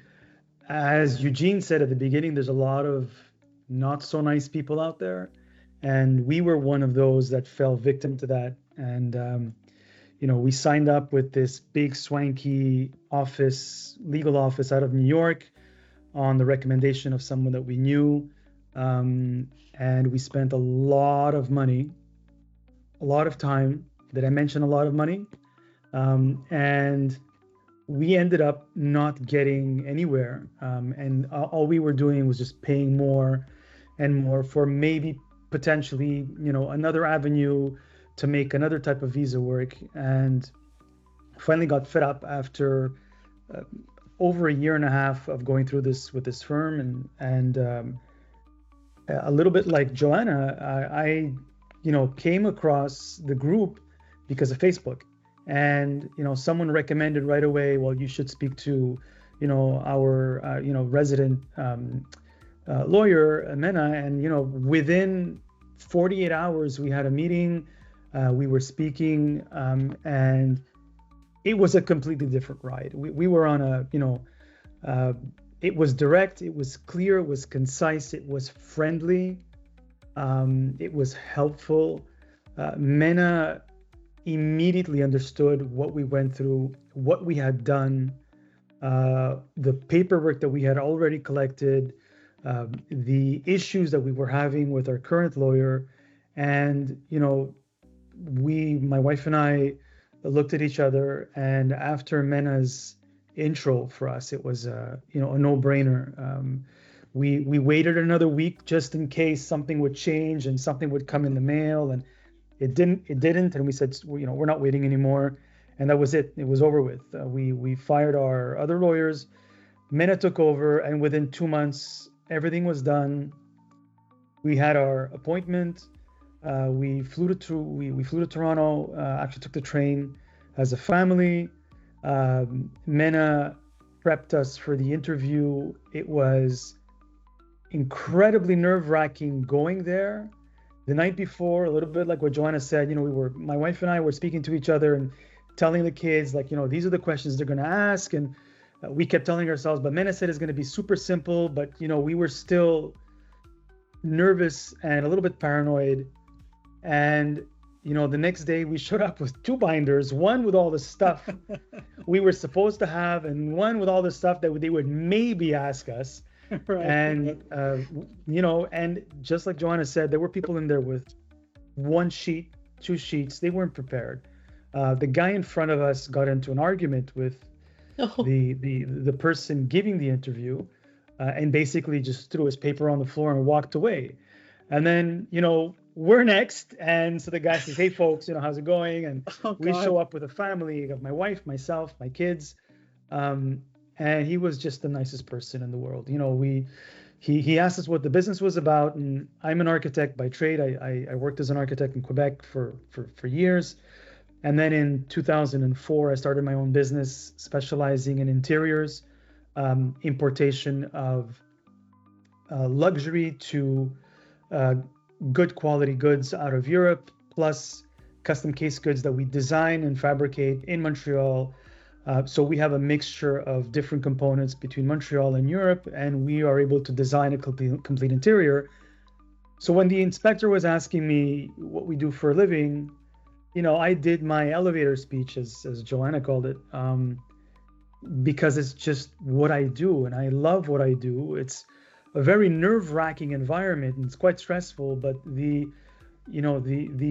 Speaker 5: as Eugene said at the beginning, there's a lot of not so nice people out there. And we were one of those that fell victim to that. And, we signed up with this big swanky legal office out of New York on the recommendation of someone that we knew. And we spent a lot of money, a lot of time. Did I mention a lot of money? And we ended up not getting anywhere. And all we were doing was just paying more and more for maybe potentially, another avenue to make another type of visa work. And finally got fed up after over a year and a half of going through this with this firm. And a little bit like Joanna, I came across the group because of Facebook. And, someone recommended right away, well, you should speak to, our, resident lawyer, Mena. And, within 48 hours, we had a meeting, we were speaking, and it was a completely different ride. We were on it was direct, it was clear, it was concise, it was friendly. It was helpful. Mena immediately understood what we went through, what we had done, the paperwork that we had already collected, the issues that we were having with our current lawyer. And, my wife and I looked at each other, and after Mena's intro for us, it was a no-brainer. We waited another week just in case something would change and something would come in the mail, and it didn't, and we said, we're not waiting anymore, and that was it. It was over with. We fired our other lawyers. Mena took over, and within 2 months, everything was done. We had our appointment. We flew to Toronto. Actually, took the train as a family. Mena prepped us for the interview. It was incredibly nerve-wracking going there. The night before, a little bit like what Joanna said, my wife and I were speaking to each other and telling the kids, these are the questions they're going to ask. And we kept telling ourselves, but Mena said it's going to be super simple. But, we were still nervous and a little bit paranoid. And, the next day we showed up with 2 binders, one with all the stuff we were supposed to have, and one with all the stuff that they would maybe ask us. Right. And, and just like Joanna said, there were people in there with 1 sheet, 2 sheets. They weren't prepared. The guy in front of us got into an argument with the person giving the interview, and basically just threw his paper on the floor and walked away. And then, we're next. And so the guy says, hey, folks, how's it going? And we show up with a family of my wife, myself, my kids. And he was just the nicest person in the world. He asked us what the business was about. And I'm an architect by trade. I worked as an architect in Quebec for years. And then in 2004, I started my own business specializing in interiors, importation of luxury to good quality goods out of Europe, plus custom case goods that we design and fabricate in Montreal. So we have a mixture of different components between Montreal and Europe, and we are able to design a complete interior. So when the inspector was asking me what we do for a living, I did my elevator speech, as Joanna called it, because it's just what I do, and I love what I do. It's a very nerve-wracking environment, and it's quite stressful, but the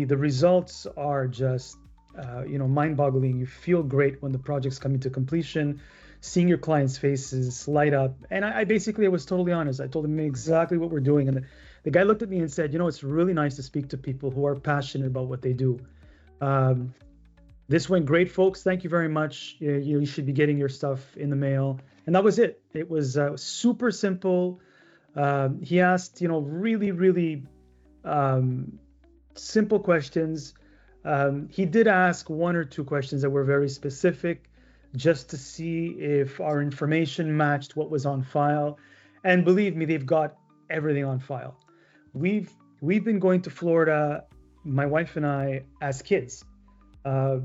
Speaker 5: results are just mind-boggling. You feel great when the project's coming to completion, seeing your clients' faces light up. And I basically was totally honest. I told him exactly what we're doing, and the guy looked at me and said, it's really nice to speak to people who are passionate about what they do. This went great, folks. Thank you very much. You should be getting your stuff in the mail. And that was it. It was super simple. He asked, really, really simple questions. He did ask 1 or 2 questions that were very specific, just to see if our information matched what was on file. And believe me, they've got everything on file. We've been going to Florida, my wife and I, as kids. I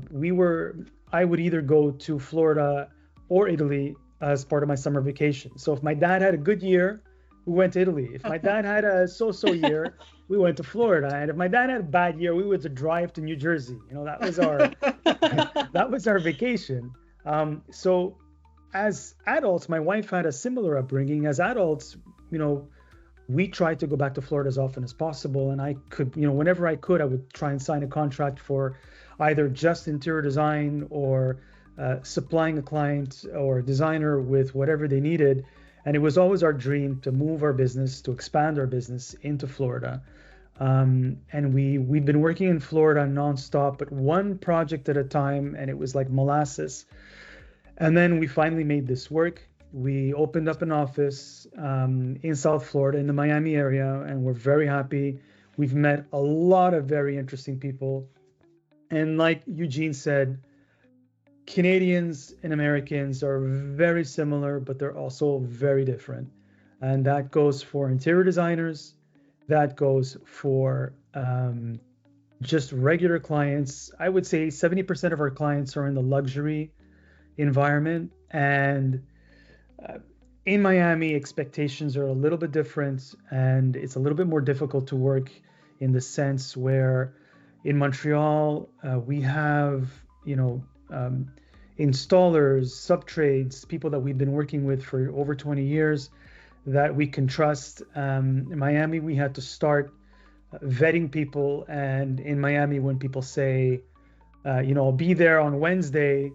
Speaker 5: would either go to Florida or Italy as part of my summer vacation. So if my dad had a good year, we went to Italy. If my dad had a so-so year, we went to Florida. And if my dad had a bad year, we would drive to New Jersey. That was our that was our vacation. So as adults, my wife had a similar upbringing. As adults, we tried to go back to Florida as often as possible. And I could, whenever I could, I would try and sign a contract for either just interior design or supplying a client or a designer with whatever they needed. And it was always our dream to move our business, to expand our business into Florida. And we've been working in Florida nonstop, but one project at a time, and it was like molasses. And then we finally made this work. We opened up an office in South Florida, in the Miami area, and we're very happy. We've met a lot of very interesting people. And like Eugene said, Canadians and Americans are very similar, but they're also very different. And that goes for interior designers. That goes for just regular clients. I would say 70% of our clients are in the luxury environment. And in Miami, expectations are a little bit different, and it's a little bit more difficult to work in the sense where in Montreal, we have, installers, subtrades, people that we've been working with for over 20 years that we can trust. In Miami, we had to start vetting people. And in Miami, when people say, I'll be there on Wednesday,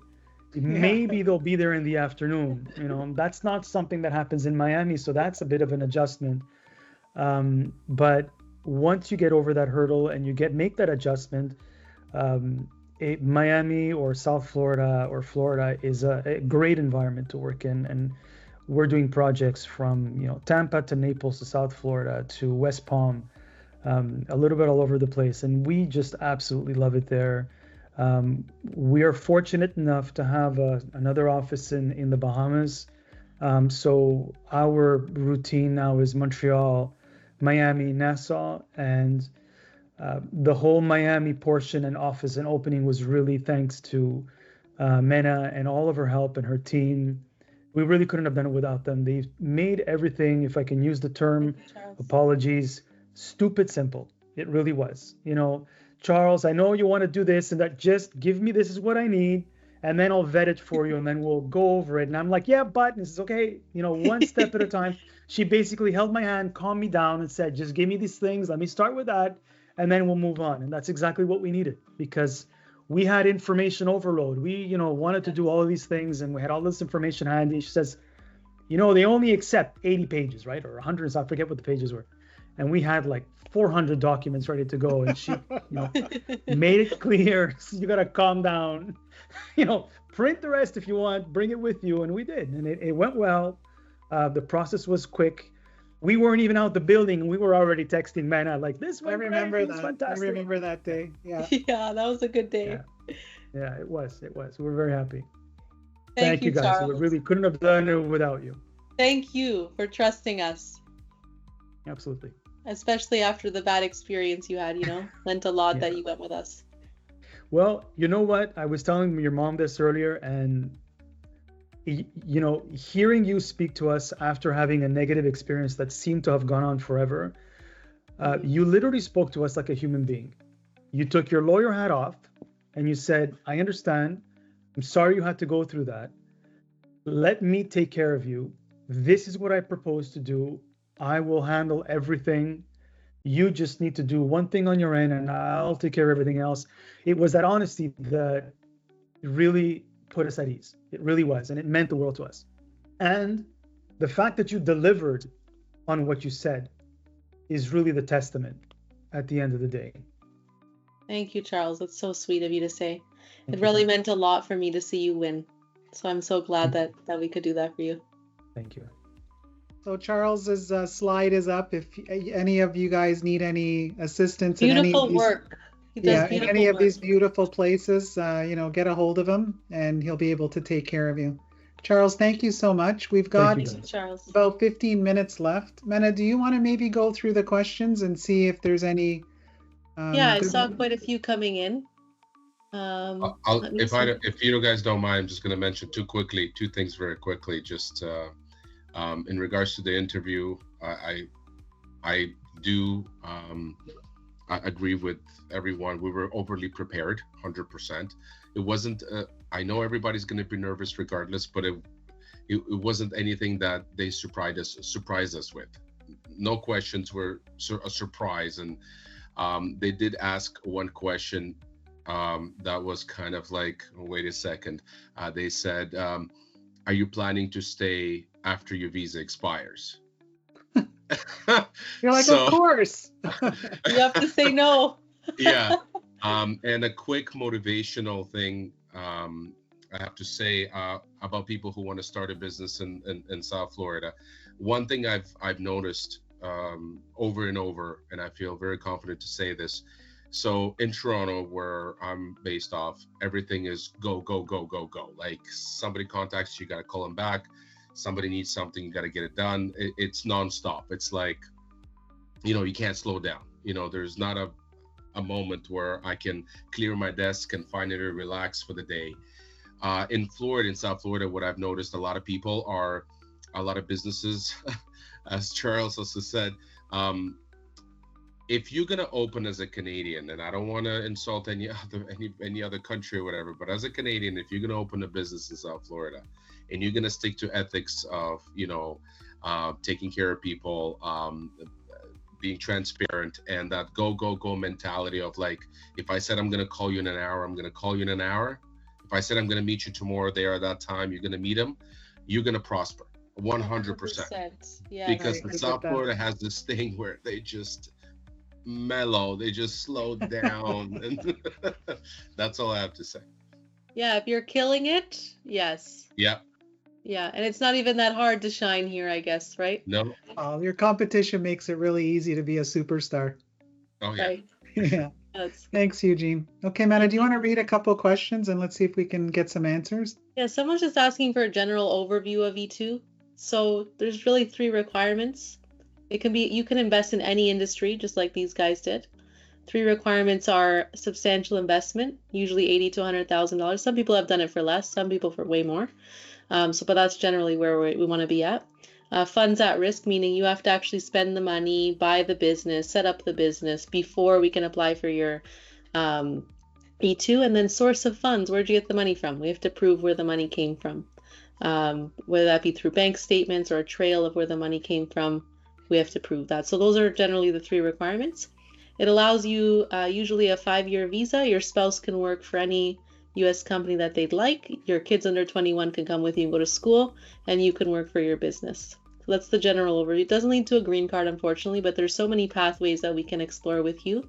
Speaker 5: maybe they'll be there in the afternoon. That's not something that happens in Miami. So that's a bit of an adjustment. But once you get over that hurdle and you make that adjustment, Miami or South Florida or Florida is a great environment to work in. And we're doing projects from, Tampa to Naples to South Florida to West Palm, a little bit all over the place. And we just absolutely love it there. We are fortunate enough to have another office in the Bahamas. So our routine now is Montreal, Miami, Nassau, and the whole Miami portion and office and opening was really thanks to Mena and all of her help and her team. We really couldn't have done it without them. They've made everything, if I can use the term, apologies, stupid simple. It really was. Charles, I know you want to do this and that, just give me, this is what I need, and then I'll vet it for you and then we'll go over it. And I'm like, yeah, but this is okay, one step at a time. She basically held my hand, calmed me down and said, just give me these things. Let me start with that and then we'll move on. And that's exactly what we needed because we had information overload. We, wanted to do all of these things and we had all this information handy. She says, they only accept 80 pages, right? Or 100, I forget what the pages were. And we had like 400 documents ready to go. And she, made it clear. You got to calm down, print the rest if you want, bring it with you. And we did. And it went well. The process was quick. We weren't even out the building. We were already texting Mena like, this went great.
Speaker 1: I remember that day. Yeah.
Speaker 2: Yeah, that was a good day.
Speaker 5: Yeah, it was. We're very happy.
Speaker 2: Thank you,
Speaker 5: guys.
Speaker 2: Charles.
Speaker 5: We really couldn't have done it without you.
Speaker 2: Thank you for trusting us.
Speaker 5: Absolutely.
Speaker 2: Especially after the bad experience you had, meant a lot that you went with us.
Speaker 5: Well, you know what? I was telling your mom this earlier, and hearing you speak to us after having a negative experience that seemed to have gone on forever, you literally spoke to us like a human being. You took your lawyer hat off and you said, I understand. I'm sorry you had to go through that. Let me take care of you. This is what I propose to do. I will handle everything. You just need to do one thing on your end and I'll take care of everything else. It was that honesty that really put us at ease. It really was. And it meant the world to us. And the fact that you delivered on what you said is really the testament at the end of the day.
Speaker 2: Thank you, Charles. That's so sweet of you to say. It really meant a lot for me to see you win. So I'm so glad that we could do that for you.
Speaker 5: Thank you.
Speaker 1: So Charles's slide is up. If any of you guys need any assistance
Speaker 2: beautiful
Speaker 1: in any
Speaker 2: work.
Speaker 1: in any of these beautiful places, get a hold of him and he'll be able to take care of you. Charles, thank you so much. We've got about 15 minutes left. Mena, do you want to maybe go through the questions and see if there's any?
Speaker 2: I saw quite a few coming in.
Speaker 3: If you guys don't mind, I'm just going to mention two things very quickly. Just in regards to the interview, I do I agree with everyone. We were overly prepared, 100%. It wasn't. I know everybody's going to be nervous regardless, but it wasn't anything that they surprised us with. No questions were a surprise, and they did ask one question that was kind of like, wait a second. They said, "Are you planning to stay after your visa expires?"
Speaker 1: You're like, of course.
Speaker 2: You have to say no.
Speaker 3: Yeah. And a quick motivational thing I have to say about people who want to start a business in South Florida. One thing I've noticed over and over, and I feel very confident to say this. So in Toronto, where I'm based off, everything is go, go, go, go, go. Like somebody contacts you, got to call them back. Somebody needs something, you got to get it done. It's nonstop. It's like, you can't slow down. There's not a moment where I can clear my desk and finally relax for the day. In Florida, in South Florida, what I've noticed, a lot of businesses, as Charles also said, if you're gonna open as a Canadian, and I don't want to insult any other country or whatever, but as a Canadian, if you're gonna open a business in South Florida, and you're gonna stick to ethics of, taking care of people, being transparent, and that go mentality of like, if I said I'm gonna call you in an hour, I'm gonna call you in an hour. If I said I'm gonna meet you tomorrow there at that time, you're gonna meet him. You're gonna prosper 100%.
Speaker 2: Yeah.
Speaker 3: Because
Speaker 1: Right.
Speaker 3: South Florida has this thing where they just mellow, they just slow down, and that's all I have to say.
Speaker 2: Yeah, if you're killing it, yes.
Speaker 3: Yeah.
Speaker 2: Yeah, and it's not even that hard to shine here, I guess, right?
Speaker 3: No.
Speaker 1: Your competition makes it really easy to be a superstar.
Speaker 3: Oh yeah.
Speaker 2: Right.
Speaker 1: Yeah.
Speaker 2: That's,
Speaker 1: Thanks, Eugene. Okay, Mena, do you want to read a couple questions and let's see if we can get some answers?
Speaker 2: yeah, someone's just asking for a general overview of E2. So there's really 3 requirements. It can be, you can invest in any industry, just like these guys did. 3 requirements are substantial investment, usually $80,000 to $100,000. Some people have done it for less, some people for way more. But that's generally where we want to be at. Funds at risk, meaning you have to actually spend the money, buy the business, set up the business before we can apply for your E2. And then source of funds, where'd you get the money from? We have to prove where the money came from, whether that be through bank statements or a trail of where the money came from. We have to prove that. So those are generally the 3 requirements. It allows you usually a 5-year visa. Your spouse can work for any U.S. company that they'd like. Your kids under 21 can come with you and go to school, and you can work for your business. So that's the general overview. It doesn't lead to a green card, unfortunately, but there's so many pathways that we can explore with you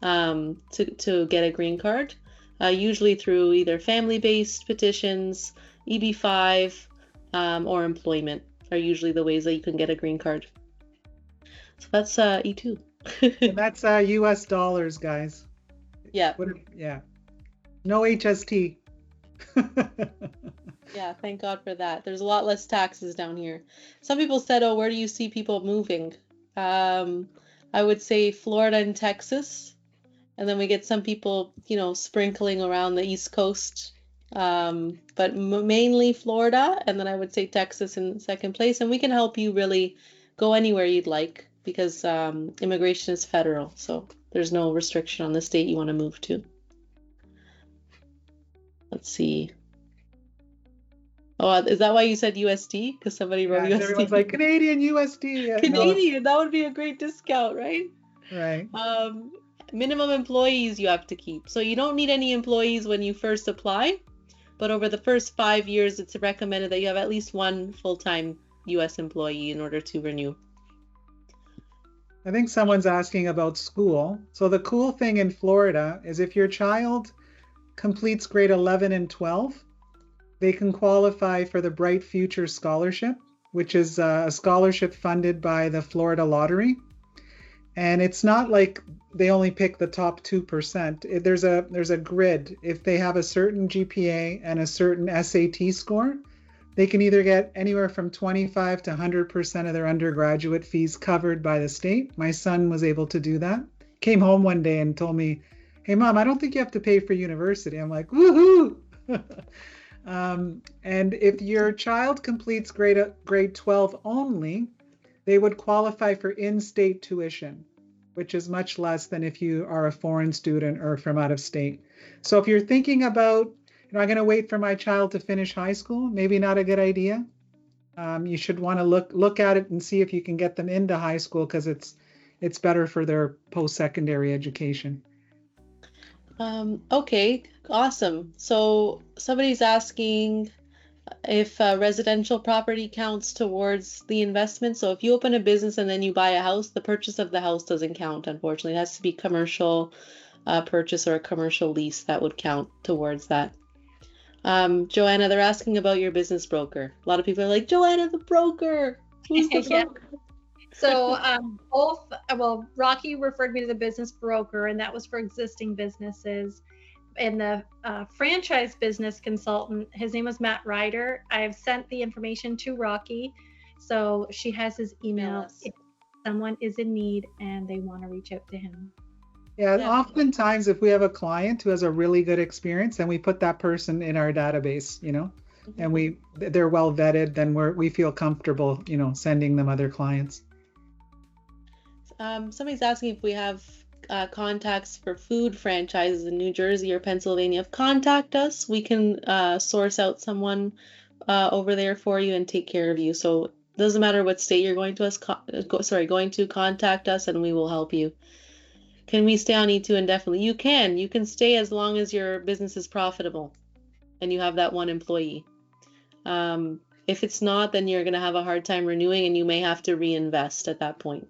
Speaker 2: to get a green card, usually through either family-based petitions, EB-5, or employment are usually the ways that you can get a green card. So that's E2.
Speaker 1: And that's US dollars, guys.
Speaker 2: Yeah.
Speaker 1: Yeah. No HST.
Speaker 2: Yeah, thank God for that. There's a lot less taxes down here. Some people said, oh, where do you see people moving? I would say Florida and Texas. And then we get some people, sprinkling around the East Coast. But mainly Florida. And then I would say Texas in second place. And we can help you really go anywhere you'd like, because immigration is federal. So there's no restriction on the state you want to move to. Let's see. Oh, is that why you said USD? Because somebody wrote USD.
Speaker 1: Everyone's like, Canadian USD. Yeah,
Speaker 2: Canadian, that would be a great discount, right?
Speaker 1: Right.
Speaker 2: Minimum employees you have to keep. So you don't need any employees when you first apply, but over the first 5 years, it's recommended that you have at least 1 full-time U.S. employee in order to renew.
Speaker 1: I think someone's asking about school. So the cool thing in Florida is if your child completes grade 11 and 12, they can qualify for the Bright Future Scholarship, which is a scholarship funded by the Florida Lottery. And it's not like they only pick the top 2%. There's a grid. If they have a certain GPA and a certain SAT score, they can either get anywhere from 25 to 100% of their undergraduate fees covered by the state. My son was able to do that. Came home one day and told me, hey, Mom, I don't think you have to pay for university. I'm like, woohoo! And if your child completes grade 12 only, they would qualify for in-state tuition, which is much less than if you are a foreign student or from out of state. So if you're thinking about, I'm going to wait for my child to finish high school, maybe not a good idea. You should want to look at it and see if you can get them into high school, because it's better for their post-secondary education.
Speaker 2: Okay, awesome. So somebody's asking if residential property counts towards the investment. So if you open a business and then you buy a house, the purchase of the house doesn't count, unfortunately. It has to be commercial purchase or a commercial lease that would count towards that. Joanna, they're asking about your business broker. A lot of people are like, Joanna, the broker. Who's the broker?
Speaker 4: So Rocky referred me to the business broker, and that was for existing businesses. And the franchise business consultant, his name was Matt Ryder. I have sent the information to Rocky, so she has his email if someone is in need and they want to reach out to him.
Speaker 1: Yeah, oftentimes if we have a client who has a really good experience, then we put that person in our database, and they're well vetted, then we feel comfortable, sending them other clients.
Speaker 2: Somebody's asking if we have contacts for food franchises in New Jersey or Pennsylvania. Contact us. We can source out someone over there for you and take care of you. So it doesn't matter what state you're going to contact us and we will help you. Can we stay on E2 indefinitely? You can. You can stay as long as your business is profitable and you have that one employee. If it's not, then you're going to have a hard time renewing and you may have to reinvest at that point.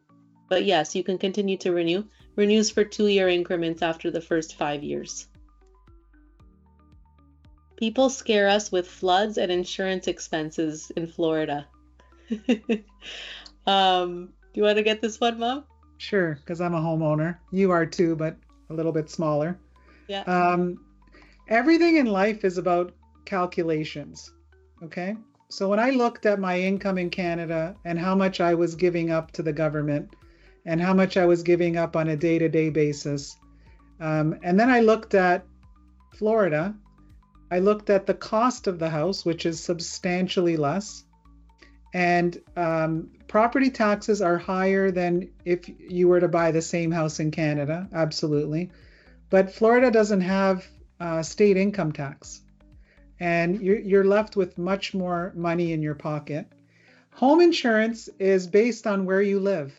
Speaker 2: But yes, you can continue to renew. Renews for 2-year increments after the first 5 years. People scare us with floods and insurance expenses in Florida. Do you want to get this one, Mom?
Speaker 1: Sure, because I'm a homeowner. You are too, but a little bit smaller.
Speaker 2: Yeah.
Speaker 1: Everything in life is about calculations. Okay. So when I looked at my income in Canada and how much I was giving up to the government and how much I was giving up on a day-to-day basis, and then I looked at Florida, I looked at the cost of the house, which is substantially less. And property taxes are higher than if you were to buy the same house in Canada, absolutely. But Florida doesn't have state income tax. And you're left with much more money in your pocket. Home insurance is based on where you live.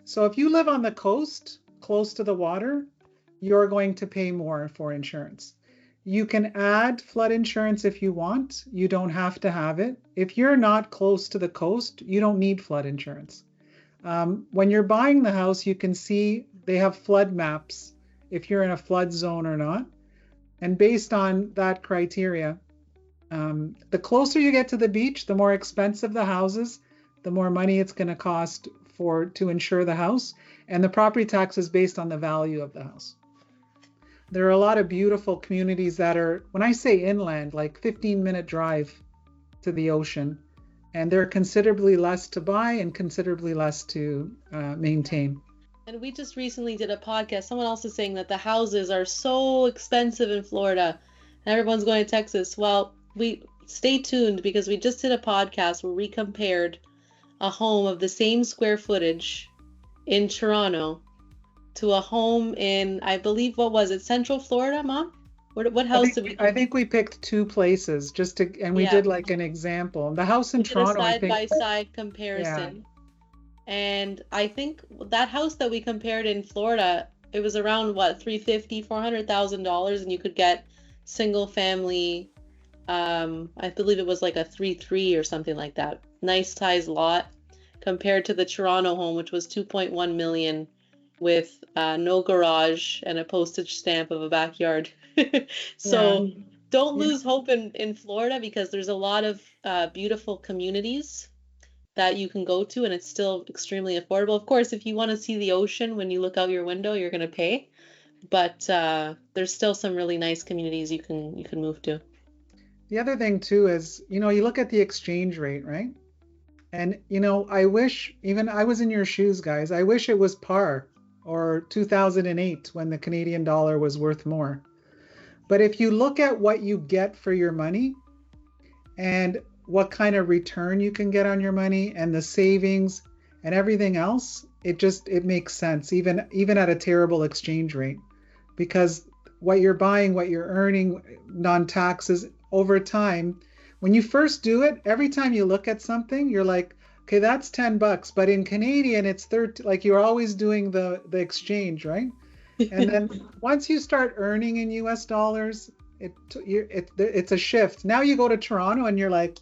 Speaker 1: So if you live on the coast, close to the water, you're going to pay more for insurance. You can add flood insurance if you want. You don't have to have it. If you're not close to the coast, you don't need flood insurance. When you're buying the house, you can see they have flood maps if you're in a flood zone or not. And based on that criteria, the closer you get to the beach, the more expensive the houses, the more money it's going to cost to insure the house. And the property tax is based on the value of the house. There are a lot of beautiful communities that are, when I say inland, like 15-minute drive to the ocean, and they're considerably less to buy and considerably less to maintain.
Speaker 2: And we just recently did a podcast. Someone else is saying that the houses are so expensive in Florida and everyone's going to Texas. Well, we stay tuned because we just did a podcast where we compared a home of the same square footage in Toronto to a home in, I believe, what was it, Central Florida, Mom? What house did we?
Speaker 1: I think we picked 2 places we did like an example. The house in Toronto,
Speaker 2: I think. Side-by-side comparison. Yeah. And I think that house that we compared in Florida, it was around what, $400,000, and you could get single family. I believe it was like a 3-3 or something like that. Nice size lot, compared to the Toronto home, which was 2.1 million. With no garage and a postage stamp of a backyard. So don't lose hope in Florida because there's a lot of beautiful communities that you can go to and it's still extremely affordable. Of course, if you want to see the ocean when you look out your window, you're going to pay. But there's still some really nice communities you can move to.
Speaker 1: The other thing too is, you look at the exchange rate, right? And, I wish, even I was in your shoes, guys, I wish it was par. Or 2008 when the Canadian dollar was worth more. But if you look at what you get for your money and what kind of return you can get on your money and the savings and everything else, it makes sense even at a terrible exchange rate, because what you're buying, what you're earning, non-taxes over time, when you first do it, every time you look at something, you're like, okay, that's $10, but in Canadian, it's 13. Like you're always doing the exchange, right? And then once you start earning in US dollars, it's a shift. Now you go to Toronto and you're like,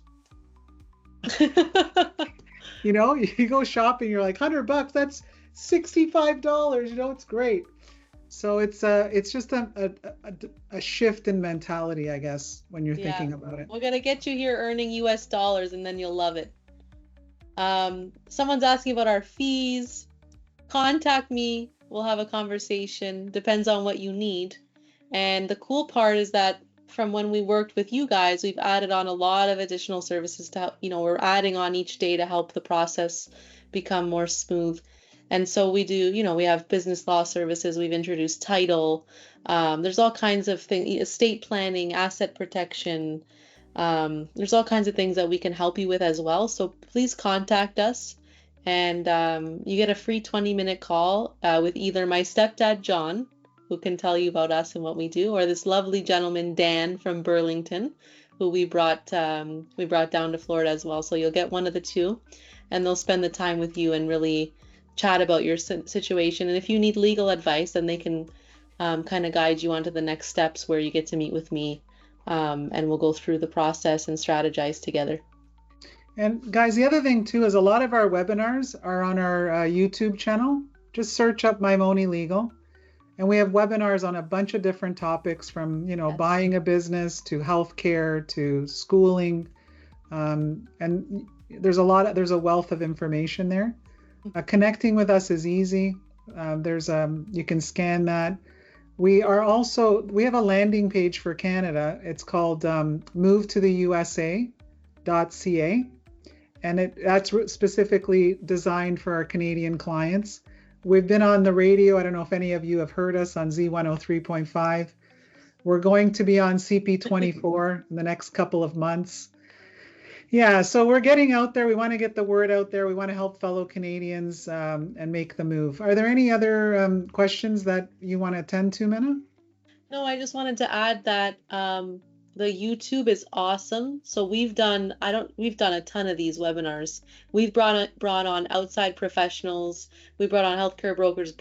Speaker 1: you go shopping, you're like $100, that's $65. It's great. So it's just a shift in mentality, I guess, when you're thinking about it.
Speaker 2: We're gonna get you here earning US dollars, and then you'll love it. Someone's asking about our fees. Contact me. We'll have a conversation. Depends on what you need. And the cool part is that from when we worked with you guys, we've added on a lot of additional services to help, we're adding on each day to help the process become more smooth. And so we do, we have business law services. We've introduced title. There's all kinds of things, estate planning, asset protection. There's all kinds of things that we can help you with as well. So please contact us And you get a free 20-minute call with either my stepdad, John, who can tell you about us and what we do, or this lovely gentleman, Dan from Burlington, who we brought down to Florida as well. So you'll get one of the two, and they'll spend the time with you and really chat about your situation. And if you need legal advice, then they can kind of guide you onto the next steps where you get to meet with me, and we'll go through the process and strategize together.
Speaker 1: And guys, the other thing too is a lot of our webinars are on our YouTube channel. Just search up Maimone Legal. And we have webinars on a bunch of different topics, from,
Speaker 2: Yes.
Speaker 1: buying a business to healthcare to schooling. And there's a wealth of information there. Connecting with us is easy. You can scan that. We have a landing page for Canada. It's called MovetotheUSA.ca. And that's specifically designed for our Canadian clients. We've been on the radio. I don't know if any of you have heard us on Z103.5. We're going to be on CP24 in the next couple of months. Yeah, so we're getting out there. We want to get the word out there. We want to help fellow Canadians and make the move. Are there any other questions that you want to attend to, Mena?
Speaker 2: No, I just wanted to add that the YouTube is awesome. So we've done a ton of these webinars. We've brought on outside professionals. We brought on healthcare brokers,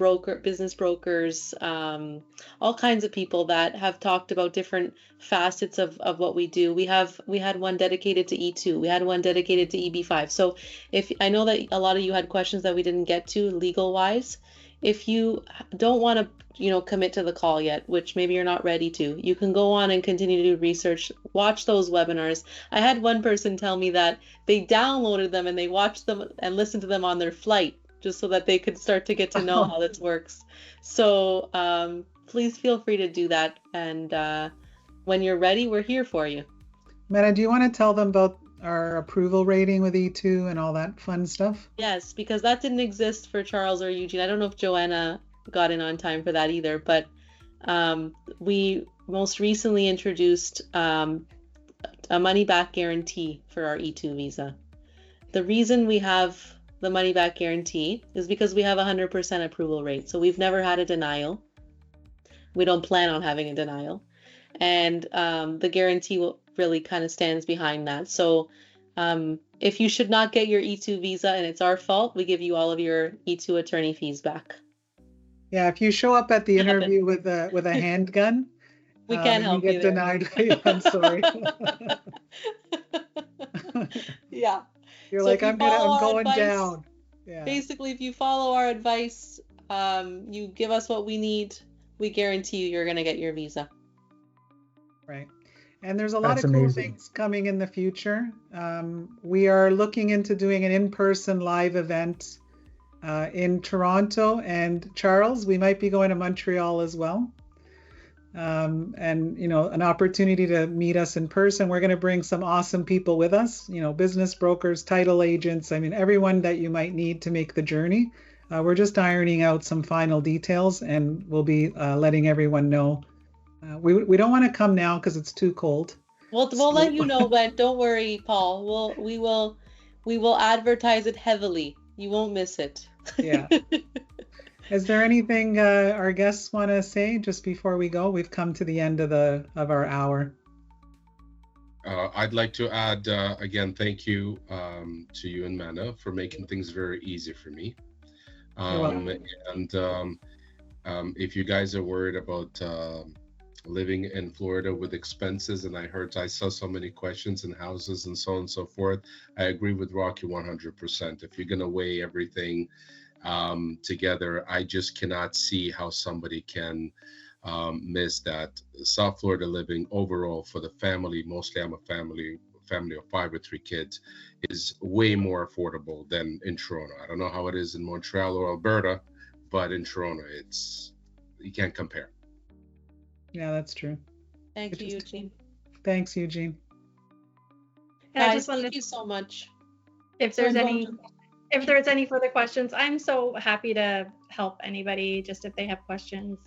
Speaker 2: business brokers, all kinds of people that have talked about different facets of what we do. We had one dedicated to E-2. We had one dedicated to EB5. So if I know that a lot of you had questions that we didn't get to legal wise, if you don't want to commit to the call yet, which maybe you're not ready to, you can go on and continue to do research, watch those webinars. I had one person tell me that they downloaded them and they watched them and listened to them on their flight, just so that they could start to get to know how this works. So please feel free to do that. And when you're ready, we're here for you.
Speaker 1: Mena, do you want to tell them about our approval rating with E2 and all that fun stuff?
Speaker 2: Yes, because that didn't exist for Charles or Eugene. I don't know if Joanna got in on time for that either, but we most recently introduced a money-back guarantee for our E2 visa. The reason we have the money-back guarantee is because we have 100% approval rate. So we've never had a denial. We don't plan on having a denial. And the guarantee really kind of stands behind that. So if you should not get your E2 visa and it's our fault, we give you all of your E2 attorney fees back.
Speaker 1: Yeah, if you show up at the interview with a handgun,
Speaker 2: we can't help you.
Speaker 1: You get denied. I'm sorry.
Speaker 2: Yeah.
Speaker 1: You're
Speaker 2: So
Speaker 1: like, I'm going
Speaker 2: advice,
Speaker 1: down. Yeah.
Speaker 2: Basically, if you follow our advice, you give us what we need, we guarantee you're going to get your visa.
Speaker 1: Right. And there's a lot
Speaker 5: That's
Speaker 1: of cool
Speaker 5: amazing.
Speaker 1: things coming in the future. We are looking into doing an in-person live event in Toronto, and Charles, we might be going to Montreal as well. And an opportunity to meet us in person. We're going to bring some awesome people with us, business brokers, title agents, everyone that you might need to make the journey. We're just ironing out some final details, and we'll be letting everyone know. We don't want to come now because it's too cold.
Speaker 2: We'll let you know, but don't worry, Paul. We will advertise it heavily. You won't miss it.
Speaker 1: Yeah. Is there anything our guests want to say just before we go? We've come to the end of our hour.
Speaker 3: I'd like to add again, thank you to you and Mena for making things very easy for me. And if you guys are worried about living in Florida with expenses, and I saw so many questions and houses and so on and so forth, I agree with Rocky 100%. If you're going to weigh everything together, I just cannot see how somebody can miss that. South Florida living overall for the family, mostly I'm a family of 5 or 3 kids, is way more affordable than in Toronto. I don't know how it is in Montreal or Alberta, but in Toronto, you can't compare.
Speaker 1: Yeah, that's true.
Speaker 2: Thank you, Eugene.
Speaker 1: Thanks, Eugene.
Speaker 4: And I
Speaker 2: Guys,
Speaker 4: just wanted
Speaker 2: thank you so much.
Speaker 4: if there's any further questions, I'm so happy to help anybody, just if they have questions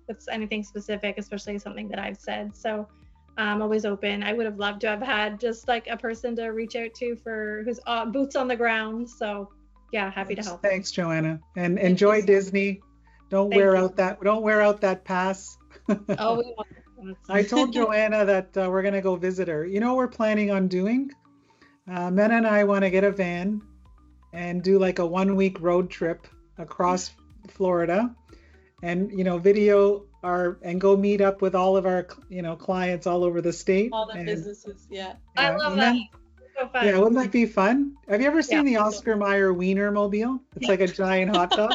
Speaker 4: with anything specific, especially something that I've said. So I'm always open. I would have loved to have had just like a person to reach out to who's boots on the ground. So Yeah, happy to help.
Speaker 1: Thanks, Joanna. And
Speaker 2: Thank
Speaker 1: enjoy
Speaker 2: you so
Speaker 1: Disney. Don't
Speaker 4: Thank
Speaker 1: wear
Speaker 4: you.
Speaker 1: out that pass.
Speaker 4: Oh, we want
Speaker 1: I told Joanna that we're going to go visit her. You know what we're planning on doing? Mena and I want to get a van and do like a 1 week road trip across Florida and, video and go meet up with all of our, clients all over the state.
Speaker 2: all the
Speaker 1: And,
Speaker 2: businesses. Yeah.
Speaker 4: I
Speaker 1: yeah,
Speaker 4: love
Speaker 1: and
Speaker 4: that. So fun.
Speaker 1: Yeah, wouldn't that be fun? Have you ever seen the
Speaker 2: Yeah.
Speaker 1: Oscar Mayer Wiener Mobile? It's like a giant hot dog.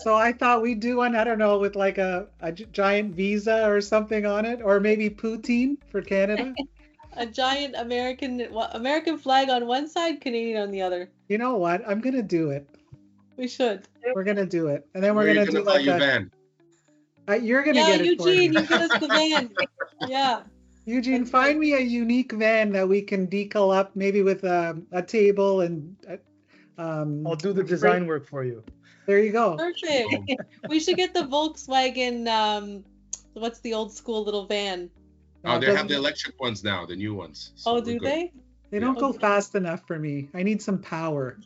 Speaker 1: So I thought we'd do one, I don't know, with like a giant Visa or something on it, or maybe poutine for Canada.
Speaker 2: A giant American flag on one side, Canadian on the other.
Speaker 1: You know what? I'm gonna do it.
Speaker 2: We should.
Speaker 1: We're gonna do it, and then
Speaker 3: Where
Speaker 1: we're
Speaker 3: are you
Speaker 1: gonna do
Speaker 3: gonna buy
Speaker 1: like
Speaker 3: your
Speaker 1: a.
Speaker 3: van?
Speaker 1: You're gonna
Speaker 2: Yeah,
Speaker 1: get it for
Speaker 2: Eugene,
Speaker 1: me.
Speaker 2: you get us the van. Yeah.
Speaker 1: Eugene,
Speaker 2: That's
Speaker 1: find me a unique van that we can decal up, maybe with a table and.
Speaker 5: I'll do the design work for you.
Speaker 1: There you go.
Speaker 2: Perfect. We should get the Volkswagen. What's the old school little van?
Speaker 3: Oh, they
Speaker 1: Doesn't-
Speaker 3: have the electric ones now, the new ones. So
Speaker 2: Oh,
Speaker 3: we're
Speaker 2: do
Speaker 3: good.
Speaker 2: they?
Speaker 1: They don't
Speaker 2: Yeah.
Speaker 1: go fast enough for me. I need some power.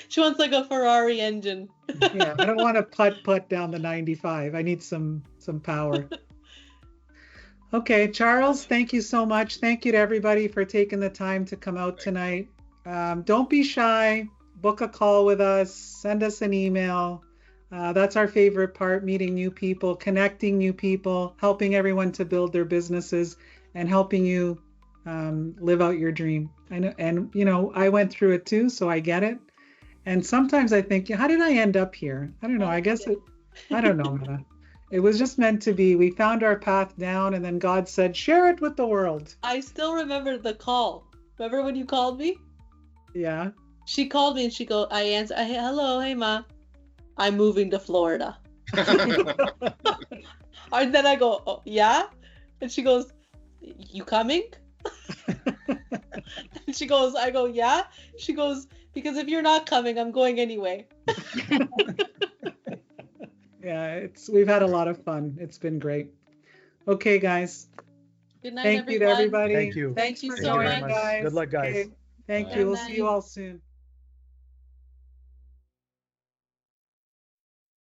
Speaker 2: She wants like a Ferrari engine.
Speaker 1: Yeah, I don't want to putt down the 95. I need some power. Okay, Charles, thank you so much. Thank you to everybody for taking the time to come out tonight. Don't be shy. Book a call with us. Send us an email. That's our favorite part, meeting new people, connecting new people, helping everyone to build their businesses, and helping you live out your dream. I know, and I went through it too, so I get it. And sometimes I think, how did I end up here? I don't know. I guess I don't know, Mena. It was just meant to be. We found our path down, and then God said, share it with the world.
Speaker 2: I still remember the call. Remember when you called me?
Speaker 1: Yeah.
Speaker 2: She called me and I answered, hey, hello, hey ma, I'm moving to Florida. And then I go, oh, yeah? And she goes, you coming? And I go, yeah? She goes, because if you're not coming, I'm going anyway.
Speaker 1: Yeah, we've had a lot of fun. It's been great. Okay, guys.
Speaker 2: Good night,
Speaker 1: Thank you to
Speaker 2: everyone.
Speaker 1: everybody.
Speaker 5: Thank you.
Speaker 1: Thanks
Speaker 2: Thank you
Speaker 1: for
Speaker 2: so
Speaker 1: joining,
Speaker 2: much.
Speaker 1: guys.
Speaker 5: Good luck, guys.
Speaker 1: Okay. Thank
Speaker 5: Bye.
Speaker 1: you. We'll see you all soon.